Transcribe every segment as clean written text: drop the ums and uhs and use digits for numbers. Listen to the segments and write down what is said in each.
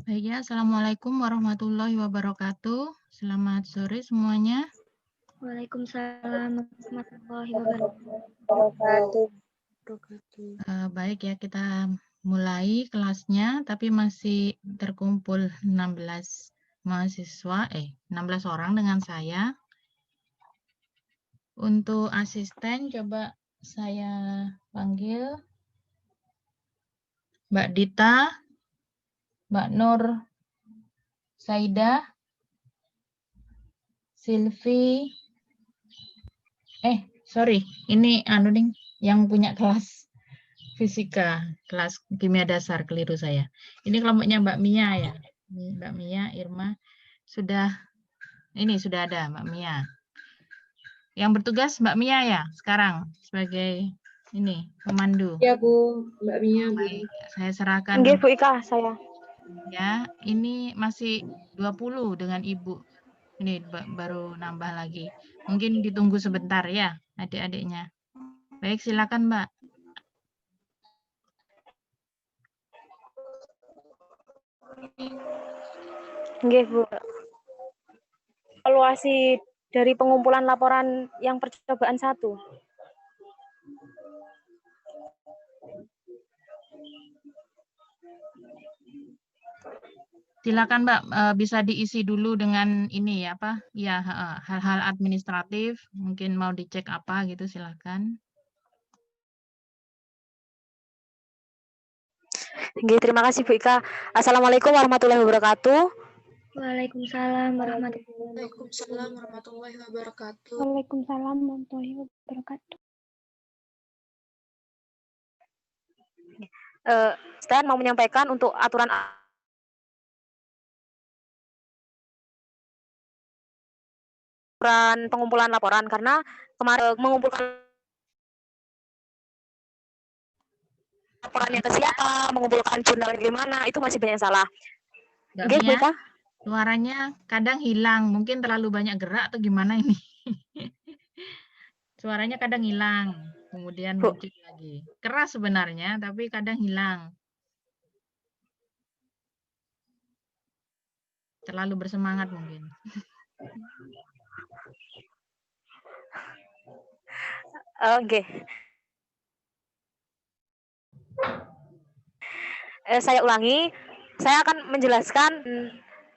Baik ya, Assalamualaikum warahmatullahi wabarakatuh. Selamat sore semuanya. Waalaikumsalam warahmatullahi wabarakatuh. Baik ya, kita mulai kelasnya, tapi masih terkumpul 16 mahasiswa, 16 orang dengan saya. Untuk asisten, coba saya panggil Mbak Dita, Mbak Nur Saidah, Silvi, ini yang punya kelas fisika, kelas kimia dasar, keliru saya. Ini kelompoknya Mbak Mia ya. Mbak Mia, Irma, sudah ada Mbak Mia. Yang bertugas Mbak Mia ya sekarang sebagai pemandu. Ya Bu, Mbak Mia. Baik, saya serahkan. Nggih Bu Ika, saya. Ya, ini masih 20 dengan Ibu. Ini baru nambah lagi. Mungkin ditunggu sebentar ya adik-adiknya. Baik, silakan Mbak. Nggih Bu. Evaluasi dari pengumpulan laporan yang percobaan 1. Silakan Mbak, bisa diisi dulu dengan ini ya apa? Ya, hal-hal administratif, mungkin mau dicek apa gitu, silakan. Nggih, terima kasih Bu Ika. Assalamualaikum warahmatullahi wabarakatuh. Waalaikumsalam warahmatullahi wabarakatuh. Waalaikumsalam warahmatullahi wabarakatuh. Saya mau menyampaikan untuk aturan pengumpulan laporan karena kemarin mengumpulkan laporannya ke siapa, mengumpulkan jurnal gimana, itu masih banyak salah. Mbak Mia, suaranya kadang hilang, mungkin terlalu banyak gerak atau gimana ini? Suaranya kadang hilang, kemudian muncul lagi. Keras sebenarnya, tapi kadang hilang. Terlalu bersemangat mungkin. Oke. Saya ulangi, saya akan menjelaskan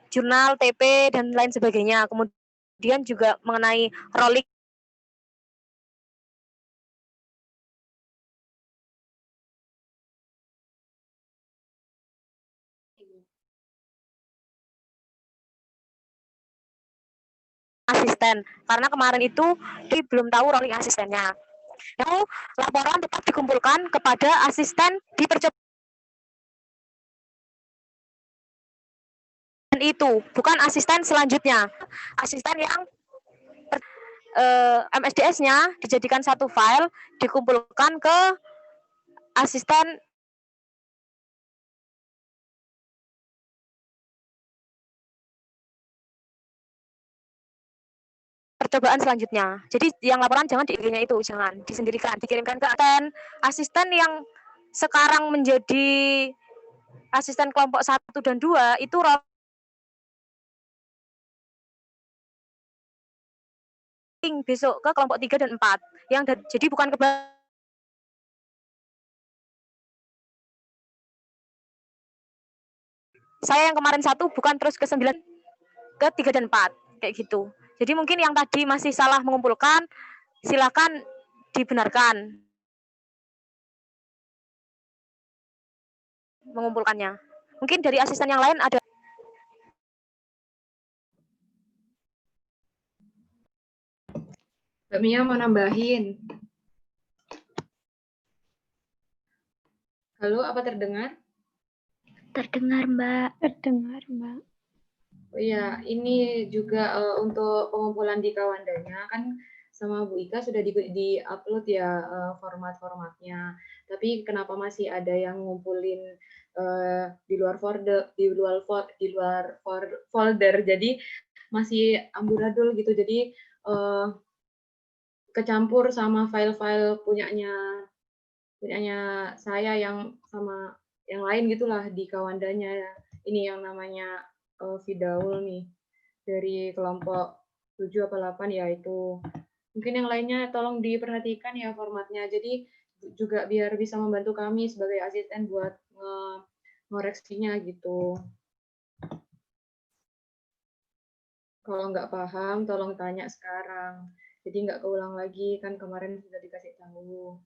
jurnal, TP, dan lain sebagainya. Kemudian juga mengenai rolling asisten. Karena kemarin itu dia belum tahu rolling asistennya. Yang laporan tetap dikumpulkan kepada asisten di percobaan itu, bukan asisten selanjutnya. Asisten yang MSDS-nya dijadikan satu file, dikumpulkan ke asisten percobaan selanjutnya. Jadi yang laporan jangan di IG-nya itu, jangan disendirikan, dikirimkan ke asisten yang sekarang menjadi asisten kelompok 1 dan 2 itu besok ke kelompok 3 dan 4. Jadi bukan saya yang kemarin 1 bukan terus ke 9 ke 3 dan 4 kayak gitu. Jadi mungkin yang tadi masih salah mengumpulkan silakan dibenarkan mengumpulkannya. Mungkin dari asisten yang lain ada. Mbak Mia mau nambahin. Halo, apa terdengar? Terdengar, Mbak. Terdengar, Mbak. Oh iya, ini juga untuk pengumpulan di Kawandanya kan sama Bu Ika sudah di-upload ya format-formatnya. Tapi kenapa masih ada yang ngumpulin di luar folder. Jadi masih amburadul gitu. Jadi kecampur sama file-file punyanya saya yang sama yang lain gitulah di Kawandanya. Ini yang namanya Fidaul nih dari kelompok 7 apa 8 ya itu. Mungkin yang lainnya tolong diperhatikan ya formatnya. Jadi juga biar bisa membantu kami sebagai asisten buat ngoreksinya gitu. Kalau nggak paham tolong tanya sekarang. Jadi nggak keulang lagi, kan kemarin sudah dikasih tahu.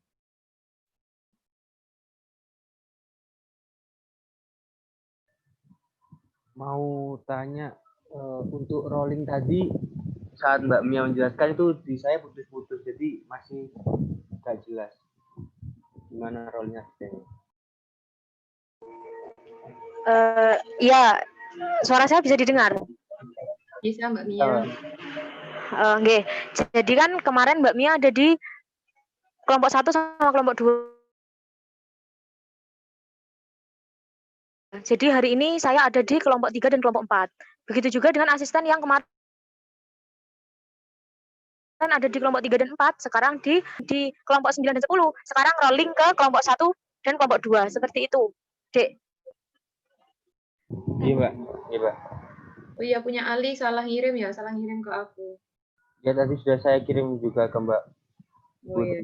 Mau tanya untuk rolling tadi saat Mbak Mia menjelaskan itu di saya putus-putus jadi masih nggak jelas gimana rolling asistennya. Ya, suara saya bisa didengar. Bisa Mbak Mia. Nggih. Jadi kan kemarin Mbak Mia ada di kelompok 1 sama kelompok 2. Jadi hari ini saya ada di kelompok 3 dan kelompok 4. Begitu juga dengan asisten yang kemarin ada di kelompok 3 dan 4, sekarang di kelompok 9 dan 10. Sekarang rolling ke kelompok 1 dan kelompok 2. Seperti itu, Dek. Iya, Mbak. Iya, Mbak. Oh iya, punya Ali salah ngirim ya, salah ngirim ke aku. Ya tadi sudah saya kirim juga ke Mbak Oh iya.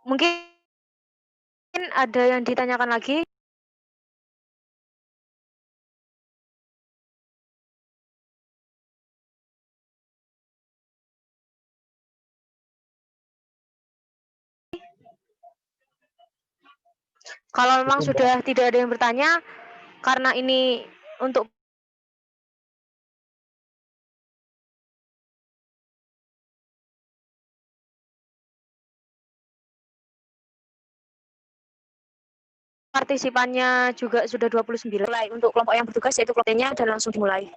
Mungkin ada yang ditanyakan lagi. Kalau memang sudah tidak ada yang bertanya, karena ini untuk partisipannya juga sudah 29. Mulai untuk kelompok yang bertugas yaitu kelompoknya dan langsung dimulai.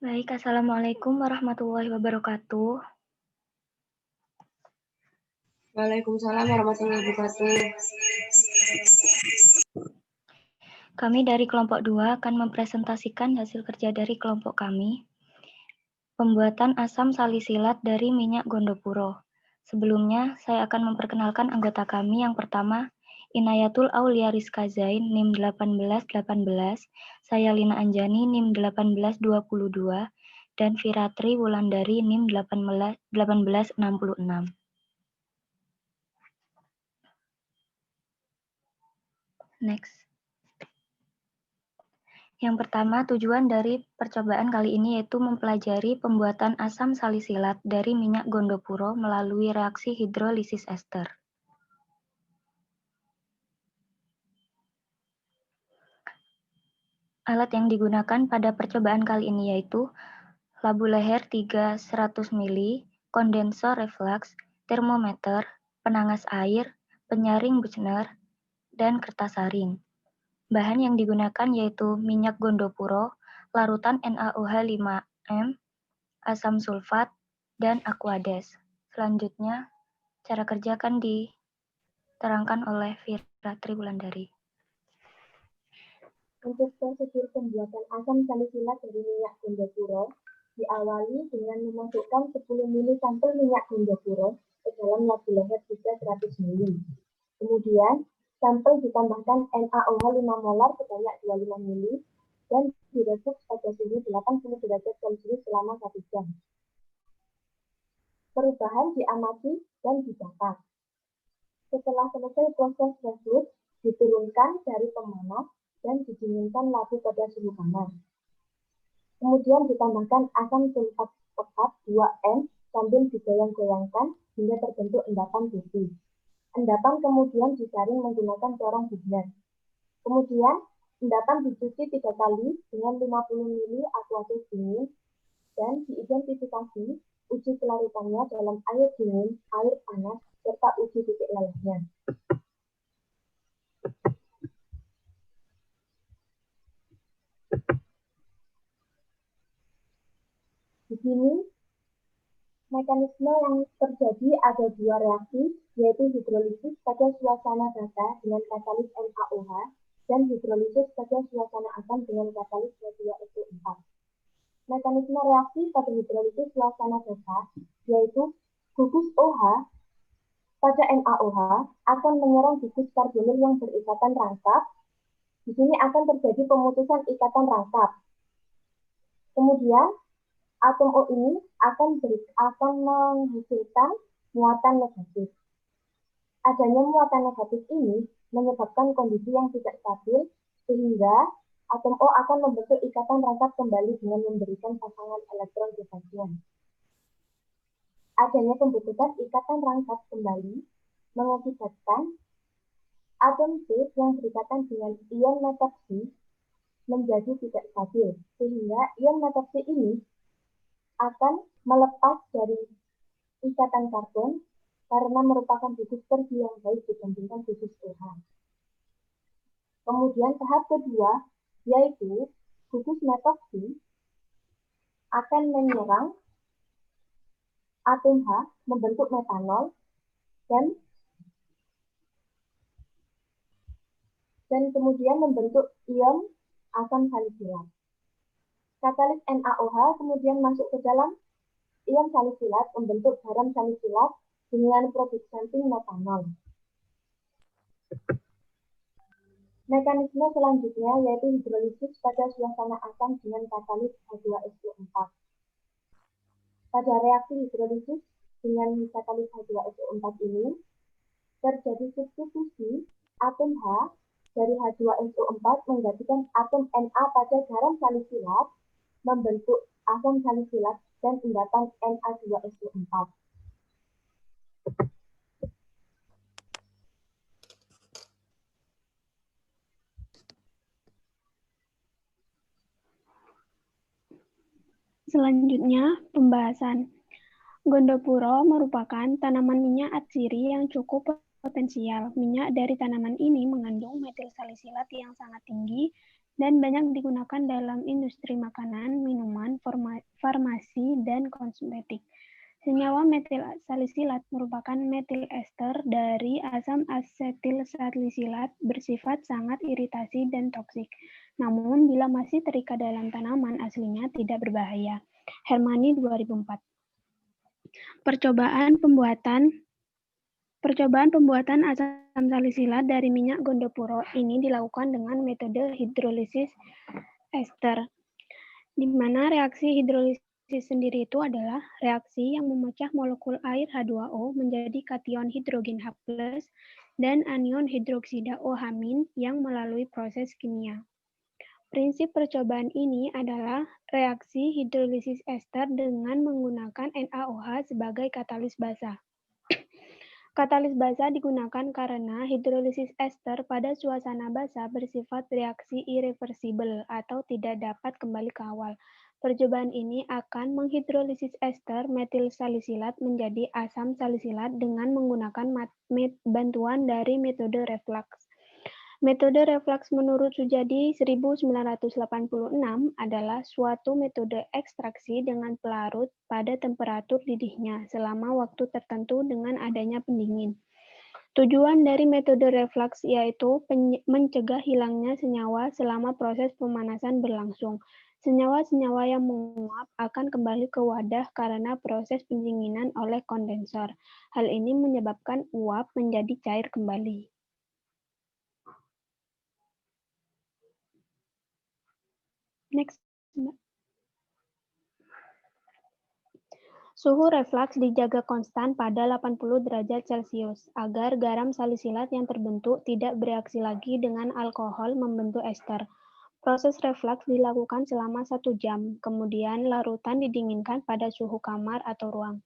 Baik, Assalamualaikum warahmatullahi wabarakatuh. Waalaikumsalam warahmatullahi wabarakatuh. Kami dari kelompok 2 akan mempresentasikan hasil kerja dari kelompok kami. Pembuatan asam salisilat dari minyak Gondopuro. Sebelumnya, saya akan memperkenalkan anggota kami yang pertama, Inayatul Aulia Rizka Zain, NIM 1818, saya Lina Anjani, NIM 1822, dan Firatri Wulandari, NIM 1866. Next. Yang pertama, tujuan dari percobaan kali ini yaitu mempelajari pembuatan asam salisilat dari minyak Gondopuro melalui reaksi hidrolisis ester. Alat yang digunakan pada percobaan kali ini yaitu labu leher 3 100 ml, kondensor reflux, termometer, penangas air, penyaring Buchner, dan kertas saring. Bahan yang digunakan yaitu minyak gondopuro, larutan NaOH 5M, asam sulfat, dan aquades. Selanjutnya, cara kerja akan diterangkan oleh Fira Triwulandari. Untuk prosedur pembuatan asam salisilat dari minyak gondopuro diawali dengan memasukkan 10 ml sampel minyak gondopuro ke dalam labu leher juga 100 ml. Kemudian, sampel ditambahkan NaOH 5 molar sebanyak 25 ml dan direbus pada suhu 80 derajat Celcius selama 1 jam. Perubahan diamati dan dicatat. Setelah selesai proses rebus, diturunkan dari pemanas dan didinginkan labu pada suhu panas. Kemudian ditambahkan asam sulfat pekat 2N sambil digoyang-goyangkan hingga terbentuk endapan putih. Endapan kemudian disaring menggunakan corong Bubner. Kemudian endapan dicuci 3 kali dengan 50 ml aquatus dingin dan diidentifikasi uji kelarutannya dalam air dingin, air panas, serta uji titik lelehnya. Di sini, mekanisme yang terjadi ada 2 reaksi, yaitu hidrolisis pada suasana basah dengan katalis NaOH dan hidrolisis pada suasana asam dengan katalis H2SO4. Mekanisme reaksi pada hidrolisis suasana basah, yaitu gugus OH pada NaOH akan menyerang gugus karbonil yang berikatan rangkap. Di sini akan terjadi pemutusan ikatan rangkap. Kemudian, atom O ini akan menghasilkan muatan negatif. Adanya muatan negatif ini menyebabkan kondisi yang tidak stabil, sehingga atom O akan membentuk ikatan rangkap kembali dengan memberikan pasangan elektron bebasnya. Adanya pembentukan ikatan rangkap kembali mengakibatkan atom C yang berikatan dengan ion metoksi menjadi tidak stabil, sehingga ion metoksi ini akan melepas dari ikatan karbon karena merupakan gugus pergi yang baik dibandingkan gugus OH. Kemudian tahap kedua, yaitu gugus metoksi akan menyerang atom H membentuk metanol dan kemudian membentuk ion asam salisilat. Katalis NaOH kemudian masuk ke dalam ion salisilat membentuk garam salisilat dengan produk samping metanol. Mekanisme selanjutnya yaitu hidrolisis pada suasana asam dengan katalis H2SO4. Pada reaksi hidrolisis dengan katalis H2SO4 ini terjadi substitusi atom H dari H2SO4 menggantikan atom Na pada garam salisilat membentuk asam salisilat dan endapan Na2SO4. Selanjutnya, pembahasan. Gondopuro merupakan tanaman minyak atsiri yang cukup potensial. Minyak dari tanaman ini mengandung metil salisilat yang sangat tinggi dan banyak digunakan dalam industri makanan, minuman, farmasi, dan kosmetik. Senyawa metil salisilat merupakan metil ester dari asam asetil salisilat bersifat sangat iritasi dan toksik. Namun, bila masih terikat dalam tanaman aslinya tidak berbahaya. Hermani 2004. Percobaan pembuatan asam salisilat dari minyak gondopuro ini dilakukan dengan metode hidrolisis ester, di mana reaksi hidrolisis sendiri itu adalah reaksi yang memecah molekul air H2O menjadi kation hidrogen H+, dan anion hidroksida OH- yang melalui proses kimia. Prinsip percobaan ini adalah reaksi hidrolisis ester dengan menggunakan NaOH sebagai katalis basa. Katalis basa digunakan karena hidrolisis ester pada suasana basa bersifat reaksi irreversibel atau tidak dapat kembali ke awal. Percobaan ini akan menghidrolisis ester metil salisilat menjadi asam salisilat dengan menggunakan bantuan dari metode reflux. Metode refleks menurut Sujadi 1986 adalah suatu metode ekstraksi dengan pelarut pada temperatur didihnya selama waktu tertentu dengan adanya pendingin. Tujuan dari metode refleks yaitu mencegah hilangnya senyawa selama proses pemanasan berlangsung. Senyawa-senyawa yang menguap akan kembali ke wadah karena proses pendinginan oleh kondensor. Hal ini menyebabkan uap menjadi cair kembali. Next. Suhu refleks dijaga konstan pada 80 derajat Celcius agar garam salisilat yang terbentuk tidak bereaksi lagi dengan alkohol membentuk ester. Proses refleks dilakukan selama 1 jam, kemudian larutan didinginkan pada suhu kamar atau ruang.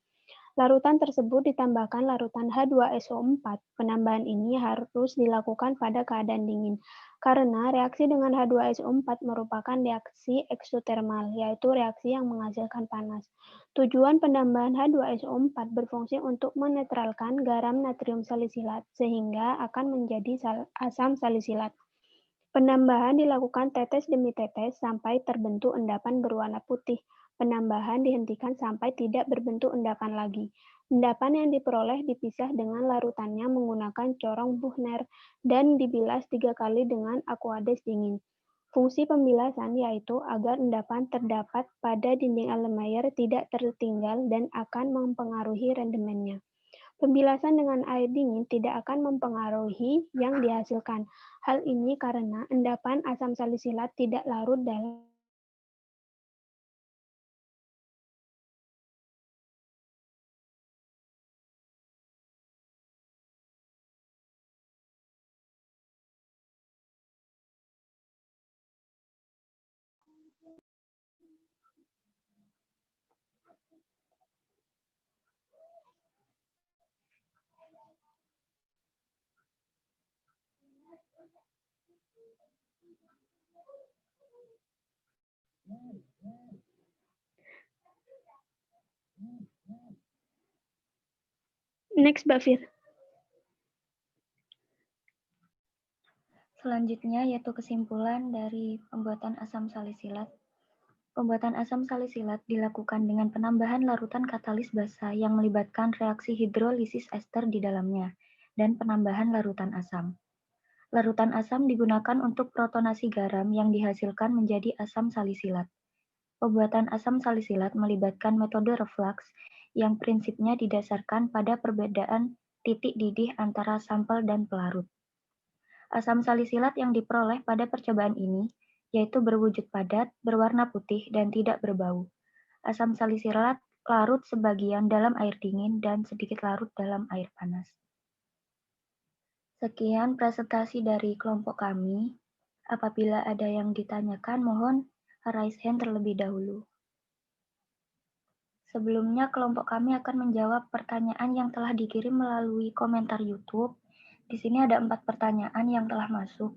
Larutan tersebut ditambahkan larutan H2SO4. Penambahan ini harus dilakukan pada keadaan dingin, karena reaksi dengan H2SO4 merupakan reaksi eksotermal, yaitu reaksi yang menghasilkan panas. Tujuan penambahan H2SO4 berfungsi untuk menetralkan garam natrium salisilat, sehingga akan menjadi asam salisilat. Penambahan dilakukan tetes demi tetes sampai terbentuk endapan berwarna putih. Penambahan dihentikan sampai tidak berbentuk endapan lagi. Endapan yang diperoleh dipisah dengan larutannya menggunakan corong Buchner dan dibilas 3 kali dengan aqueous dingin. Fungsi pembilasan yaitu agar endapan terdapat pada dinding Erlenmeyer tidak tertinggal dan akan mempengaruhi rendemennya. Pembilasan dengan air dingin tidak akan mempengaruhi yang dihasilkan. Hal ini karena endapan asam salisilat tidak larut dalam Next, Mbak Fir. Selanjutnya yaitu kesimpulan dari pembuatan asam salisilat. Pembuatan asam salisilat dilakukan dengan penambahan larutan katalis basa yang melibatkan reaksi hidrolisis ester di dalamnya dan penambahan larutan asam. Larutan asam digunakan untuk protonasi garam yang dihasilkan menjadi asam salisilat. Pembuatan asam salisilat melibatkan metode reflux yang prinsipnya didasarkan pada perbedaan titik didih antara sampel dan pelarut. Asam salisilat yang diperoleh pada percobaan ini yaitu berwujud padat, berwarna putih, dan tidak berbau. Asam salisilat larut sebagian dalam air dingin dan sedikit larut dalam air panas. Sekian presentasi dari kelompok kami. Apabila ada yang ditanyakan, mohon raise hand terlebih dahulu. Sebelumnya, kelompok kami akan menjawab pertanyaan yang telah dikirim melalui komentar YouTube. Di sini ada 4 pertanyaan yang telah masuk.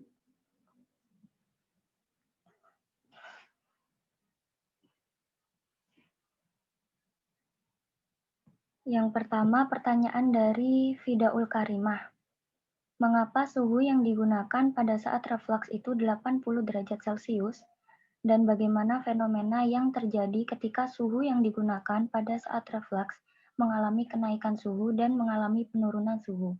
Yang pertama, pertanyaan dari Fidaul Karimah. Mengapa suhu yang digunakan pada saat reflux itu 80 derajat Celcius? Dan bagaimana fenomena yang terjadi ketika suhu yang digunakan pada saat reflux mengalami kenaikan suhu dan mengalami penurunan suhu?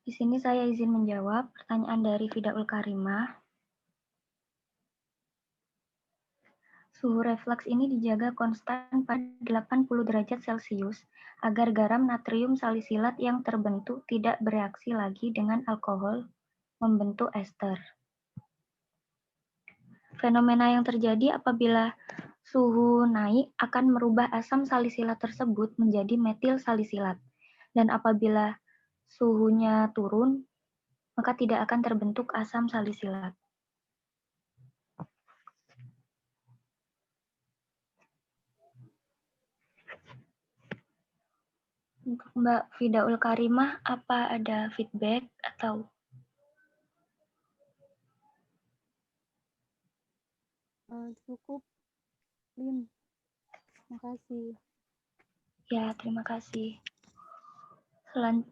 Di sini saya izin menjawab pertanyaan dari Fidaul Karimah. Suhu reflux ini dijaga konstan pada 80 derajat Celcius agar garam natrium salisilat yang terbentuk tidak bereaksi lagi dengan alkohol membentuk ester. Fenomena yang terjadi apabila suhu naik akan merubah asam salisilat tersebut menjadi metil salisilat. Dan apabila suhunya turun, maka tidak akan terbentuk asam salisilat. Untuk Mbak Fidaul Karimah, apa ada feedback atau? Cukup, Lin. Makasih. Ya, terima kasih.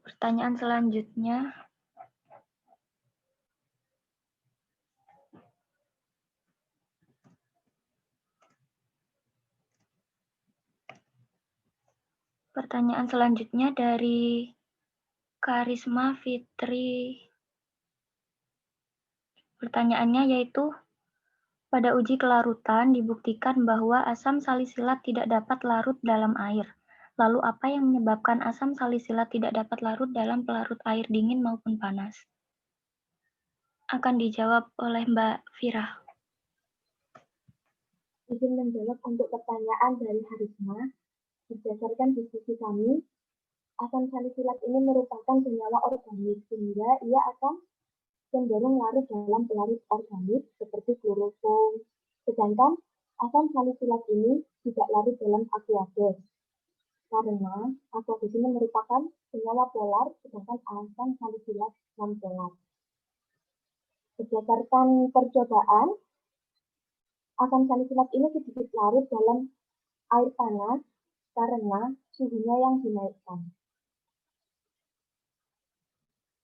Pertanyaan selanjutnya. Pertanyaan selanjutnya dari Karisma Fitri. Pertanyaannya yaitu, pada uji kelarutan dibuktikan bahwa asam salisilat tidak dapat larut dalam air. Lalu apa yang menyebabkan asam salisilat tidak dapat larut dalam pelarut air dingin maupun panas? Akan dijawab oleh Mbak Fira. Izin menjawab untuk pertanyaan dari Harisma. Berdasarkan diskusi kami, asam salisilat ini merupakan senyawa organik sehingga ia akan cenderung larut dalam pelarut organik seperti kloroform. Sedangkan asam salisilat ini tidak larut dalam aqueous karena aqueous ini merupakan senyawa polar, sedangkan asam salisilat non-polar. Berdasarkan percobaan, asam salisilat ini sedikit larut dalam air panas karena suhunya yang dinaikkan.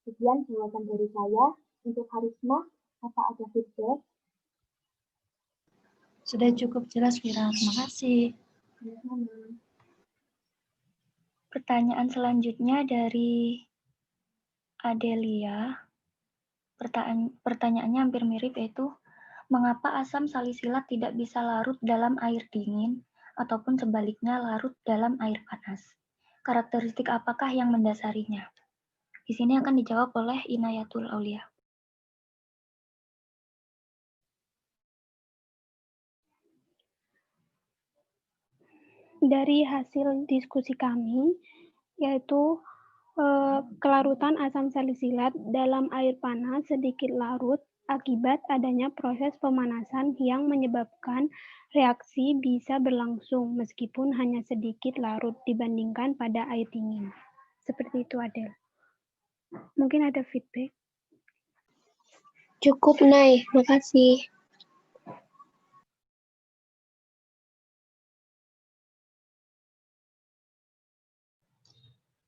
Sekian jawaban dari saya. Untuk Harisma, apa ada feedback? Sudah cukup jelas, Vira. Terima kasih. Pertanyaan selanjutnya dari Adelia. Pertanyaannya hampir mirip, yaitu mengapa asam salisilat tidak bisa larut dalam air dingin ataupun sebaliknya larut dalam air panas? Karakteristik apakah yang mendasarinya? Di sini akan dijawab oleh Inayatul Aulia. Dari hasil diskusi kami, yaitu kelarutan asam salisilat dalam air panas sedikit larut akibat adanya proses pemanasan yang menyebabkan reaksi bisa berlangsung meskipun hanya sedikit larut dibandingkan pada air dingin. Seperti itu, Adel. Mungkin ada feedback? Cukup, Nay. Makasih.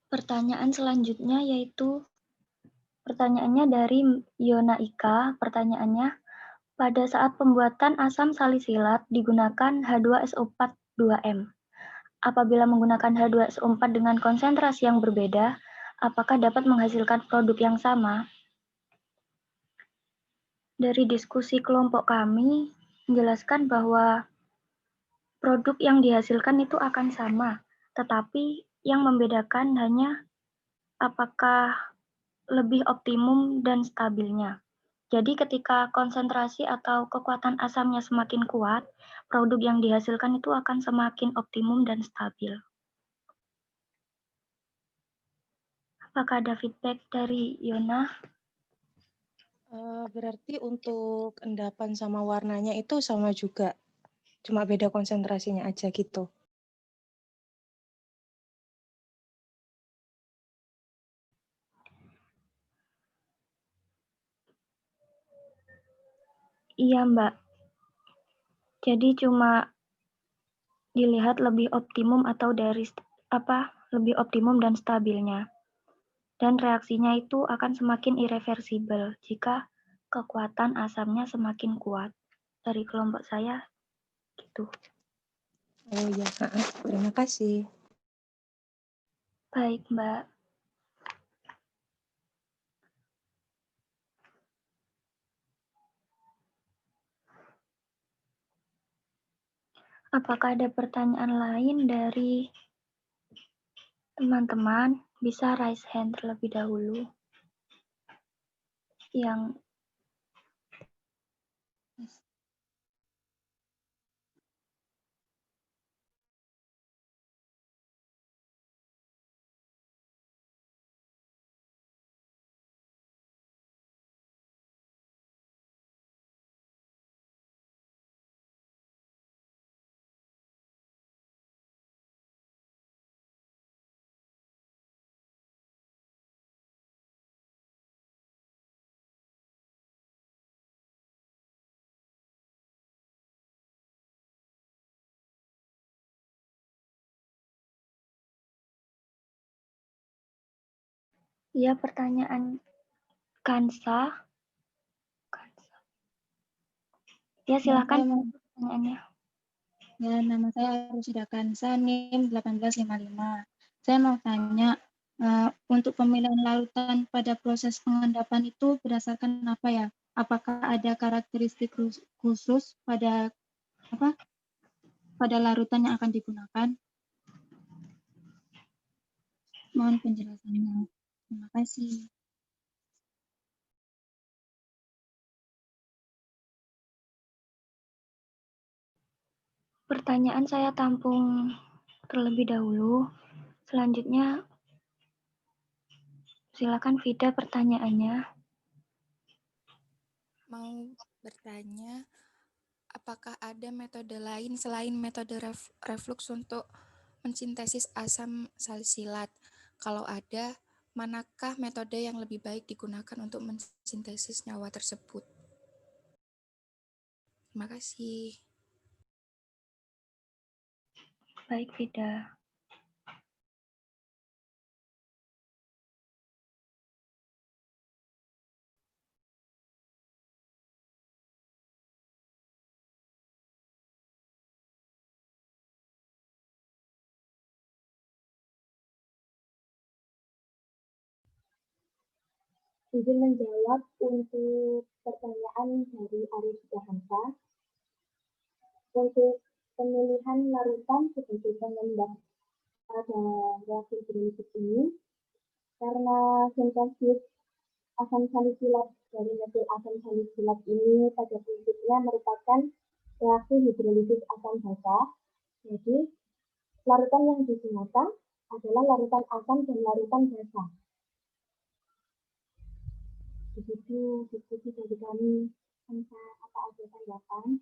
Pertanyaan selanjutnya yaitu pertanyaannya dari Yona Ika. Pertanyaannya, pada saat pembuatan asam salisilat digunakan H2SO4-2M. Apabila menggunakan H2SO4 dengan konsentrasi yang berbeda, apakah dapat menghasilkan produk yang sama? Dari diskusi kelompok kami menjelaskan bahwa produk yang dihasilkan itu akan sama, tetapi yang membedakan hanya apakah lebih optimum dan stabilnya. Jadi ketika konsentrasi atau kekuatan asamnya semakin kuat, produk yang dihasilkan itu akan semakin optimum dan stabil. Apakah ada feedback dari Yona? Berarti untuk endapan sama warnanya itu sama juga, cuma beda konsentrasinya aja gitu. Iya, Mbak. Jadi cuma dilihat lebih optimum atau lebih optimum dan stabilnya. Dan reaksinya itu akan semakin irreversibel jika kekuatan asamnya semakin kuat. Dari kelompok saya, gitu. Oh ya, terima kasih. Baik, Mbak. Apakah ada pertanyaan lain dari teman-teman? Bisa raise hand terlebih dahulu. Yang Ya, pertanyaan Kansa. Ya, silakan pertanyaannya. Ya, nama saya Rusida Kansa, NIM 1855. Saya mau tanya, untuk pemilihan larutan pada proses pengendapan itu berdasarkan apa ya? Apakah ada karakteristik khusus pada larutan yang akan digunakan? Mohon penjelasannya. Terima kasih. Pertanyaan saya tampung terlebih dahulu. Selanjutnya, silakan Vida pertanyaannya. Mau bertanya, apakah ada metode lain selain metode reflux untuk mensintesis asam salisilat? Kalau ada, manakah metode yang lebih baik digunakan untuk mensintesis nyawa tersebut? Terima kasih. Baik, Vida. Izin menjawab untuk pertanyaan dari Arif Jahansa. Untuk pemilihan larutan sebagai pengendap pada reaksi hidrolisis ini, karena sintesis asam salisilat dari metil asam salisilat ini pada prinsipnya merupakan reaksi hidrolisis asam basa, jadi larutan yang digunakan adalah larutan asam dan larutan basa. Begitu diskusi dari kami. Apa ada tanggapan?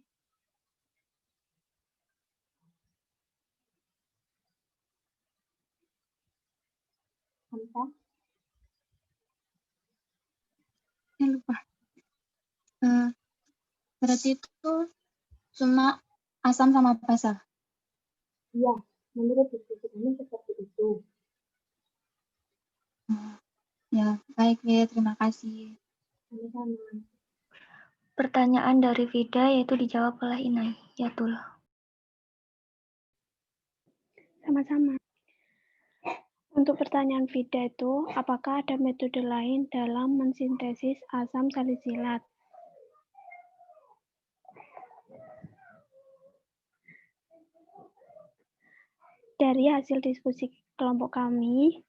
Hamsa? Lupa. Berarti itu cuma asam sama basa. Iya, menurut diskusi kami seperti itu. Ya, baik ya, terima kasih. Sama-sama. Pertanyaan dari Vida yaitu dijawab oleh Inai. Ya, Tul. Sama-sama. Untuk pertanyaan Vida itu, apakah ada metode lain dalam mensintesis asam salisilat? Dari hasil diskusi kelompok kami,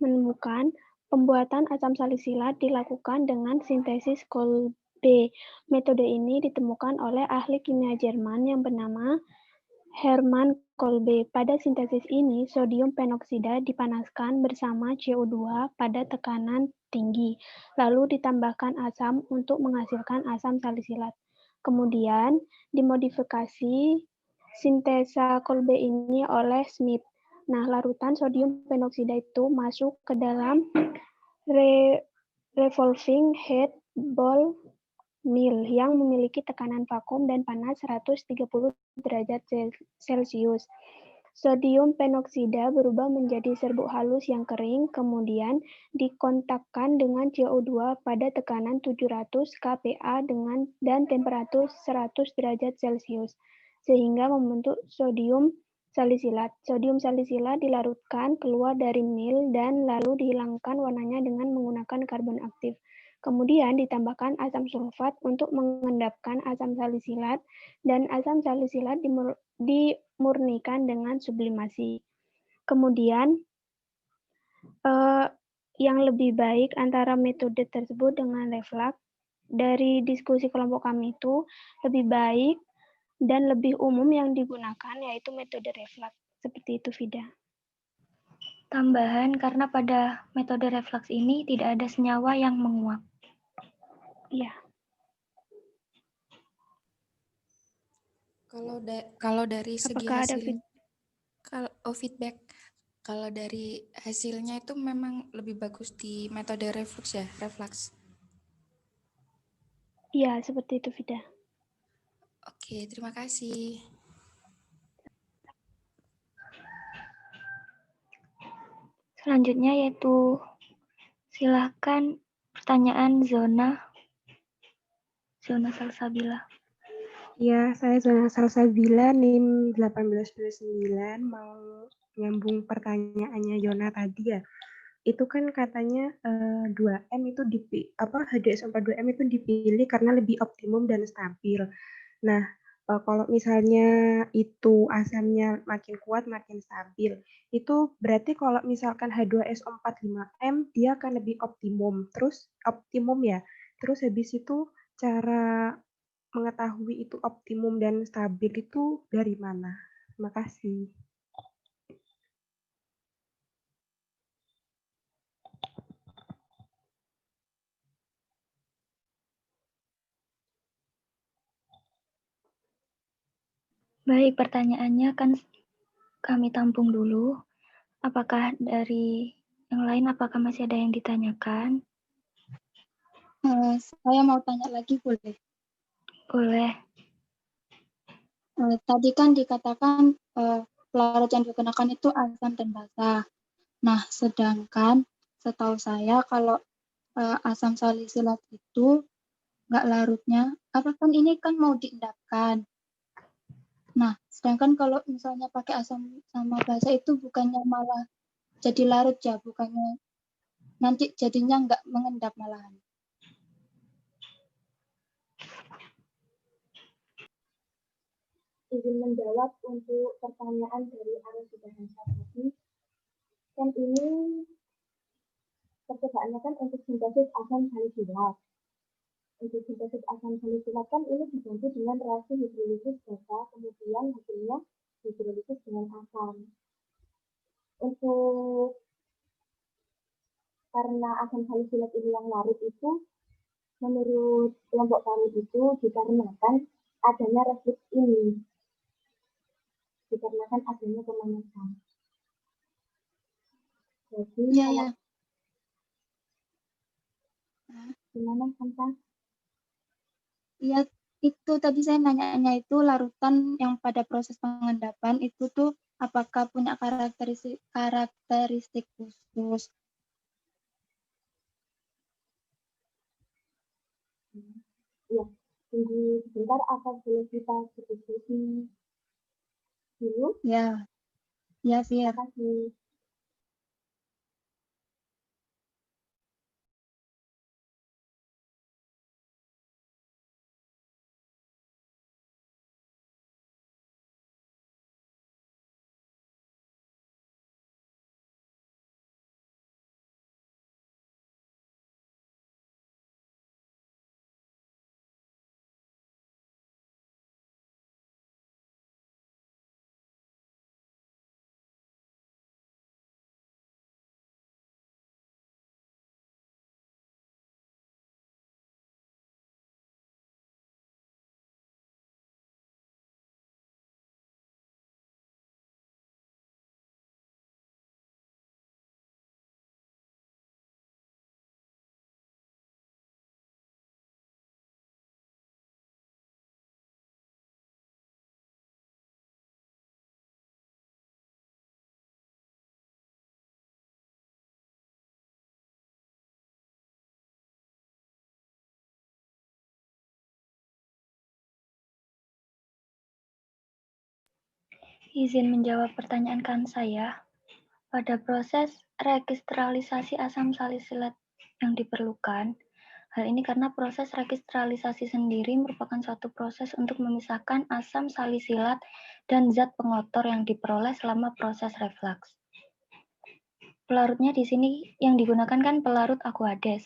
menemukan pembuatan asam salisilat dilakukan dengan sintesis Kolbe. Metode ini ditemukan oleh ahli kimia Jerman yang bernama Hermann Kolbe. Pada sintesis ini, sodium penoksida dipanaskan bersama CO2 pada tekanan tinggi, lalu ditambahkan asam untuk menghasilkan asam salisilat. Kemudian dimodifikasi sintesa Kolbe ini oleh Smith. Nah, larutan sodium penoksida itu masuk ke dalam revolving head ball mill yang memiliki tekanan vakum dan panas 130 derajat Celcius. Sodium penoksida berubah menjadi serbuk halus yang kering, kemudian dikontakkan dengan CO2 pada tekanan 700 kPa dan temperatur 100 derajat Celcius, sehingga membentuk sodium salisilat. Sodium salisilat dilarutkan keluar dari mill dan lalu dihilangkan warnanya dengan menggunakan karbon aktif. Kemudian ditambahkan asam sulfat untuk mengendapkan asam salisilat dan asam salisilat dimurnikan dengan sublimasi. Kemudian yang lebih baik antara metode tersebut dengan reflux, dari diskusi kelompok kami itu lebih baik dan lebih umum yang digunakan yaitu metode reflux. Seperti itu, Vida. Tambahan, karena pada metode reflux ini tidak ada senyawa yang menguap. Iya. Kalau dari segi Apakah ada hasil, feedback, kalau dari hasilnya itu memang lebih bagus di metode reflux ya, reflux. Iya, seperti itu, Vida. Oke, terima kasih. Selanjutnya yaitu Silahkan pertanyaan Zona Salsabila. Ya, saya Zona Salsabila, NIM 1829, mau nyambung pertanyaannya Yona tadi ya. Itu kan katanya 2M itu HDS 2M itu dipilih karena lebih optimum dan stabil. Nah, kalau misalnya itu asamnya makin kuat, makin stabil, itu berarti kalau misalkan H2SO45M dia akan lebih optimum. Terus optimum ya. Terus habis itu cara mengetahui itu optimum dan stabil itu dari mana? Terima kasih. Baik, pertanyaannya kan kami tampung dulu. Apakah dari yang lain, apakah masih ada yang ditanyakan? Saya mau tanya lagi, boleh? Boleh. Tadi kan dikatakan pelarut yang digunakan itu asam dan basa. Nah, sedangkan setahu saya kalau asam salisilat itu nggak larutnya, kan ini kan mau diendapkan. Nah, sedangkan kalau misalnya pakai asam sama basa itu bukannya malah jadi larut ya, bukannya nanti jadinya nggak mengendap malahan. Izin menjawab untuk pertanyaan dari Arusida Hansa tadi, kan ini percobaannya kan untuk sintesis asam salisilat. Untuk sintesis asam salisilat kan ini dibantu dengan reaksi hidrolisis basa, kemudian hasilnya hidrolisis dengan asam. Untuk karena asam salisilat ini yang larut itu, menurut kelompok kami itu dikarenakan adanya reflux ini, dikarenakan adanya pemanasan. Jadi Iya. Gimana Kanta? Iya, itu tadi saya nanya itu larutan yang pada proses pengendapan itu tuh apakah punya karakteristik khusus? Ya, tunggu sebentar, apa boleh kita diskusi dulu? Ya, ya Fir. Terima kasih. Izin menjawab pertanyaan saya. Pada proses registralisasi asam salisilat yang diperlukan, hal ini karena proses registralisasi sendiri merupakan suatu proses untuk memisahkan asam salisilat dan zat pengotor yang diperoleh selama proses reflux. Pelarutnya di sini yang digunakan kan pelarut Aquades.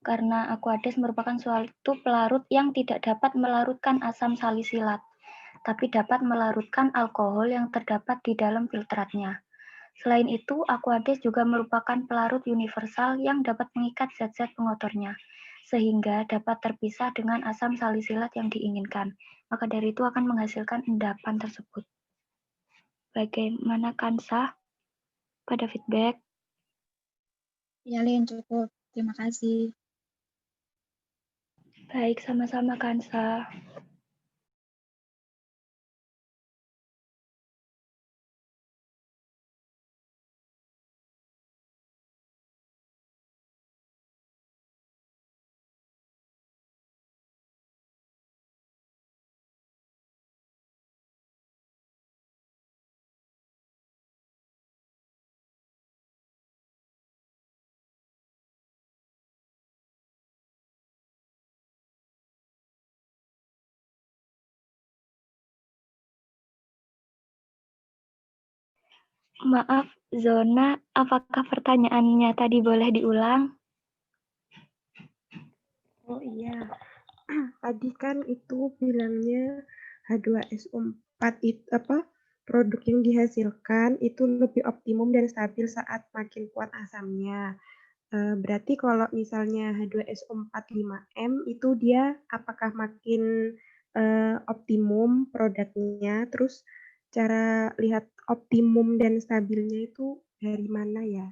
Karena Aquades merupakan suatu pelarut yang tidak dapat melarutkan asam salisilat, tapi dapat melarutkan alkohol yang terdapat di dalam filtratnya. Selain itu, Aquades juga merupakan pelarut universal yang dapat mengikat zat-zat pengotornya, sehingga dapat terpisah dengan asam salisilat yang diinginkan. Maka dari itu akan menghasilkan endapan tersebut. Bagaimana Kansa pada feedback? Ya, Lin, cukup. Terima kasih. Baik, sama-sama Kansa. Maaf, Zona, apakah pertanyaannya tadi boleh diulang? Oh iya, tadi kan itu bilangnya H2SO4 itu produk yang dihasilkan itu lebih optimum dan stabil saat makin kuat asamnya. Berarti kalau misalnya H2SO4 5M itu dia apakah makin optimum produknya? Terus cara lihat optimum dan stabilnya itu dari mana ya?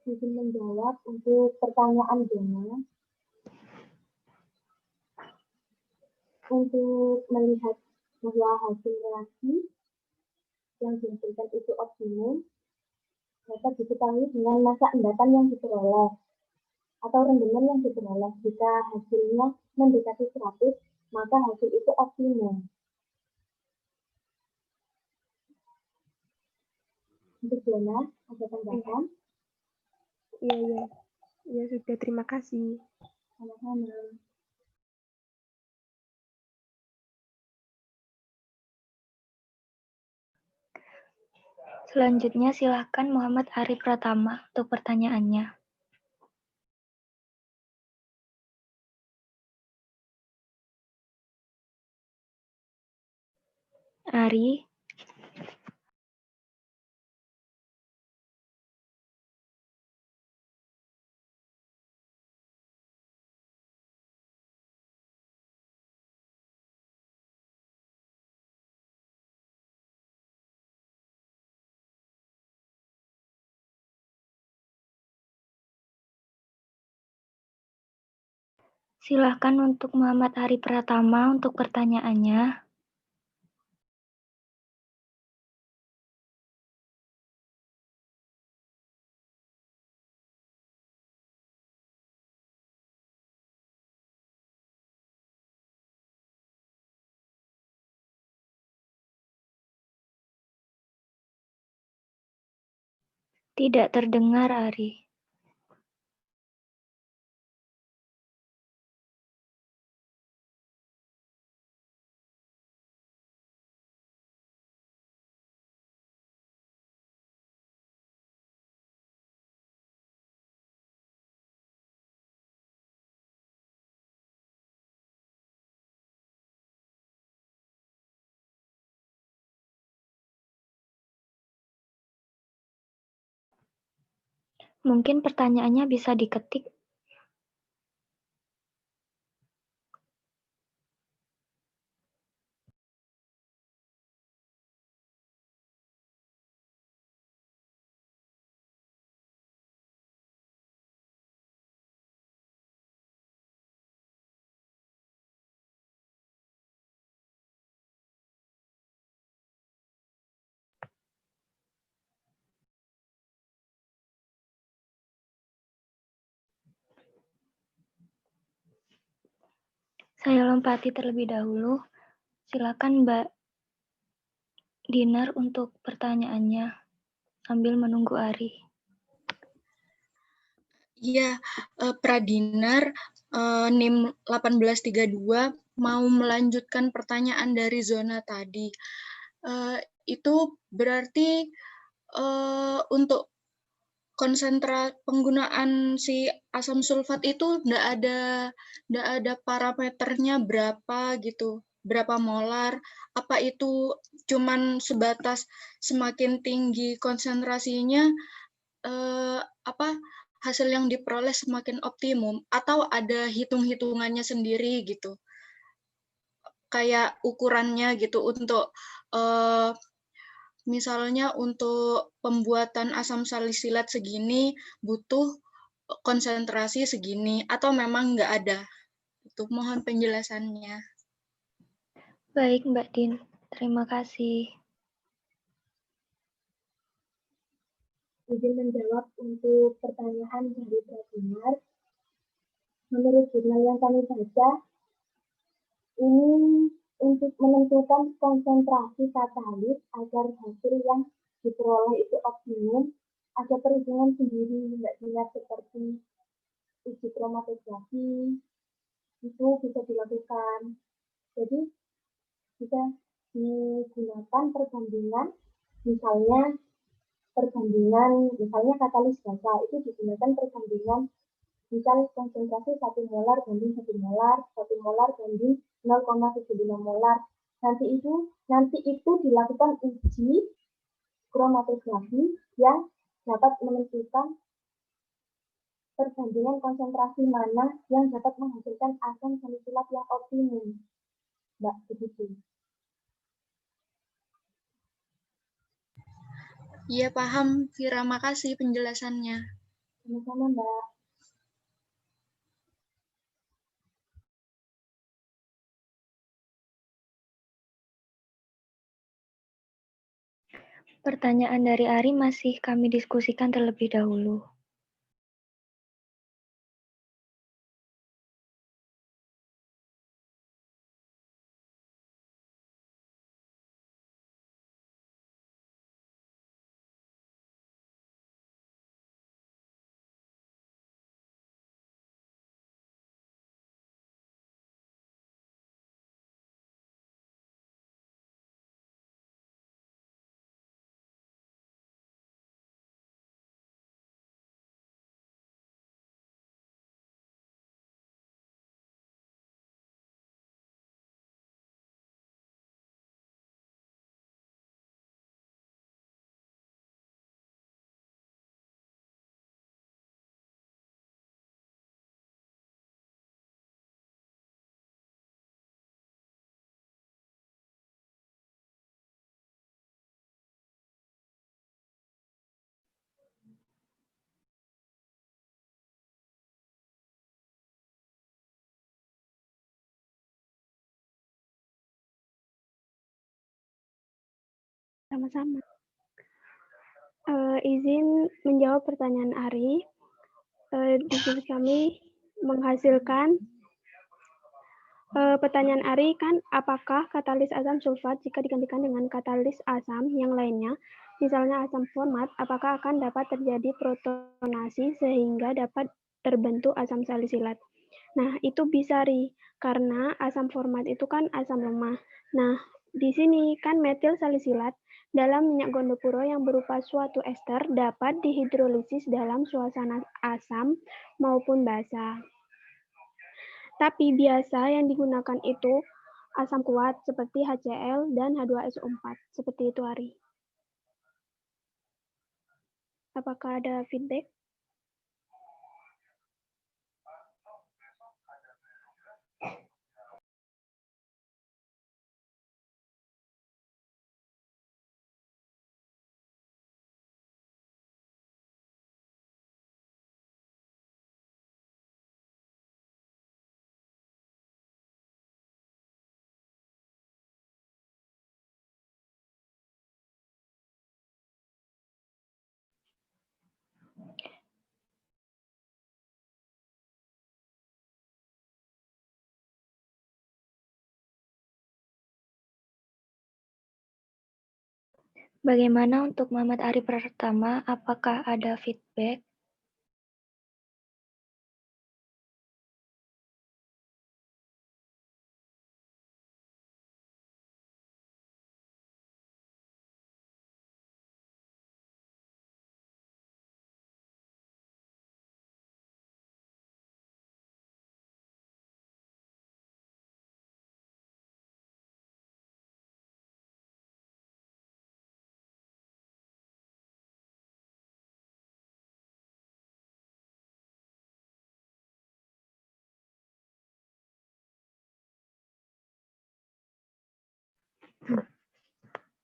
Izin menjawab untuk pertanyaan Jona. Untuk melihat bahwa hasil reaksi yang dihasilkan itu optimum, dapat diketahui dengan masa endapan yang diperoleh atau rendemen yang diperoleh. Jika hasilnya mendekati 100, maka hasil itu optimum. Untuk Jona, ada tanggapan? Iya, sudah, terima kasih. Sama-sama. Selanjutnya silakan Muhammad Ari Pratama untuk pertanyaannya. Ari, silakan untuk Muhammad Ari Pratama untuk pertanyaannya. Tidak terdengar, Ari. Mungkin pertanyaannya bisa diketik. Saya lompati terlebih dahulu. Silakan Mbak Dinar untuk pertanyaannya sambil menunggu Ari. Iya, Pradinar, NIM 1832 mau melanjutkan pertanyaan dari Zona tadi. Itu berarti untuk penggunaan si asam sulfat itu nggak ada parameternya berapa gitu, berapa molar. Apa itu cuman sebatas semakin tinggi konsentrasinya hasil yang diperoleh semakin optimum, atau ada hitung-hitungannya sendiri gitu, kayak ukurannya gitu untuk misalnya untuk pembuatan asam salisilat segini butuh konsentrasi segini, atau memang nggak ada? Itu mohon penjelasannya. Baik Mbak Din, terima kasih. Izin menjawab untuk pertanyaan dari Pradinar. Menurut jurnal yang kami baca, ini untuk menentukan konsentrasi katalis agar hasil yang diperoleh itu optimum ada perhitungan sendiri, nggak dilihat seperti uji kromatografi, itu bisa dilakukan. Jadi bisa digunakan perbandingan, misalnya katalis basa itu digunakan perbandingan misal konsentrasi 1 molar banding 1 molar, 1 molar banding 0,75 molar. Nanti itu dilakukan uji kromatografi yang dapat menentukan perbandingan konsentrasi mana yang dapat menghasilkan asam salisilat yang optimum. Mbak, begitu. Iya, paham, Vira. Makasih penjelasannya. Sama-sama, Mbak. Pertanyaan dari Ari masih kami diskusikan terlebih dahulu. Sama-sama. Izin menjawab pertanyaan Ari. Diskusi kami menghasilkan pertanyaan Ari kan, apakah katalis asam sulfat jika digantikan dengan katalis asam yang lainnya, misalnya asam format, apakah akan dapat terjadi protonasi sehingga dapat terbentuk asam salisilat? Nah, itu bisa, Ri, karena asam format itu kan asam lemah. Nah, di sini kan metil salisilat dalam minyak gondopuro yang berupa suatu ester dapat dihidrolisis dalam suasana asam maupun basa. Tapi biasa yang digunakan itu asam kuat seperti HCl dan H2SO4. Seperti itu, Ari. Apakah ada feedback? Bagaimana untuk Muhammad Ari pertama? Apakah ada feedback?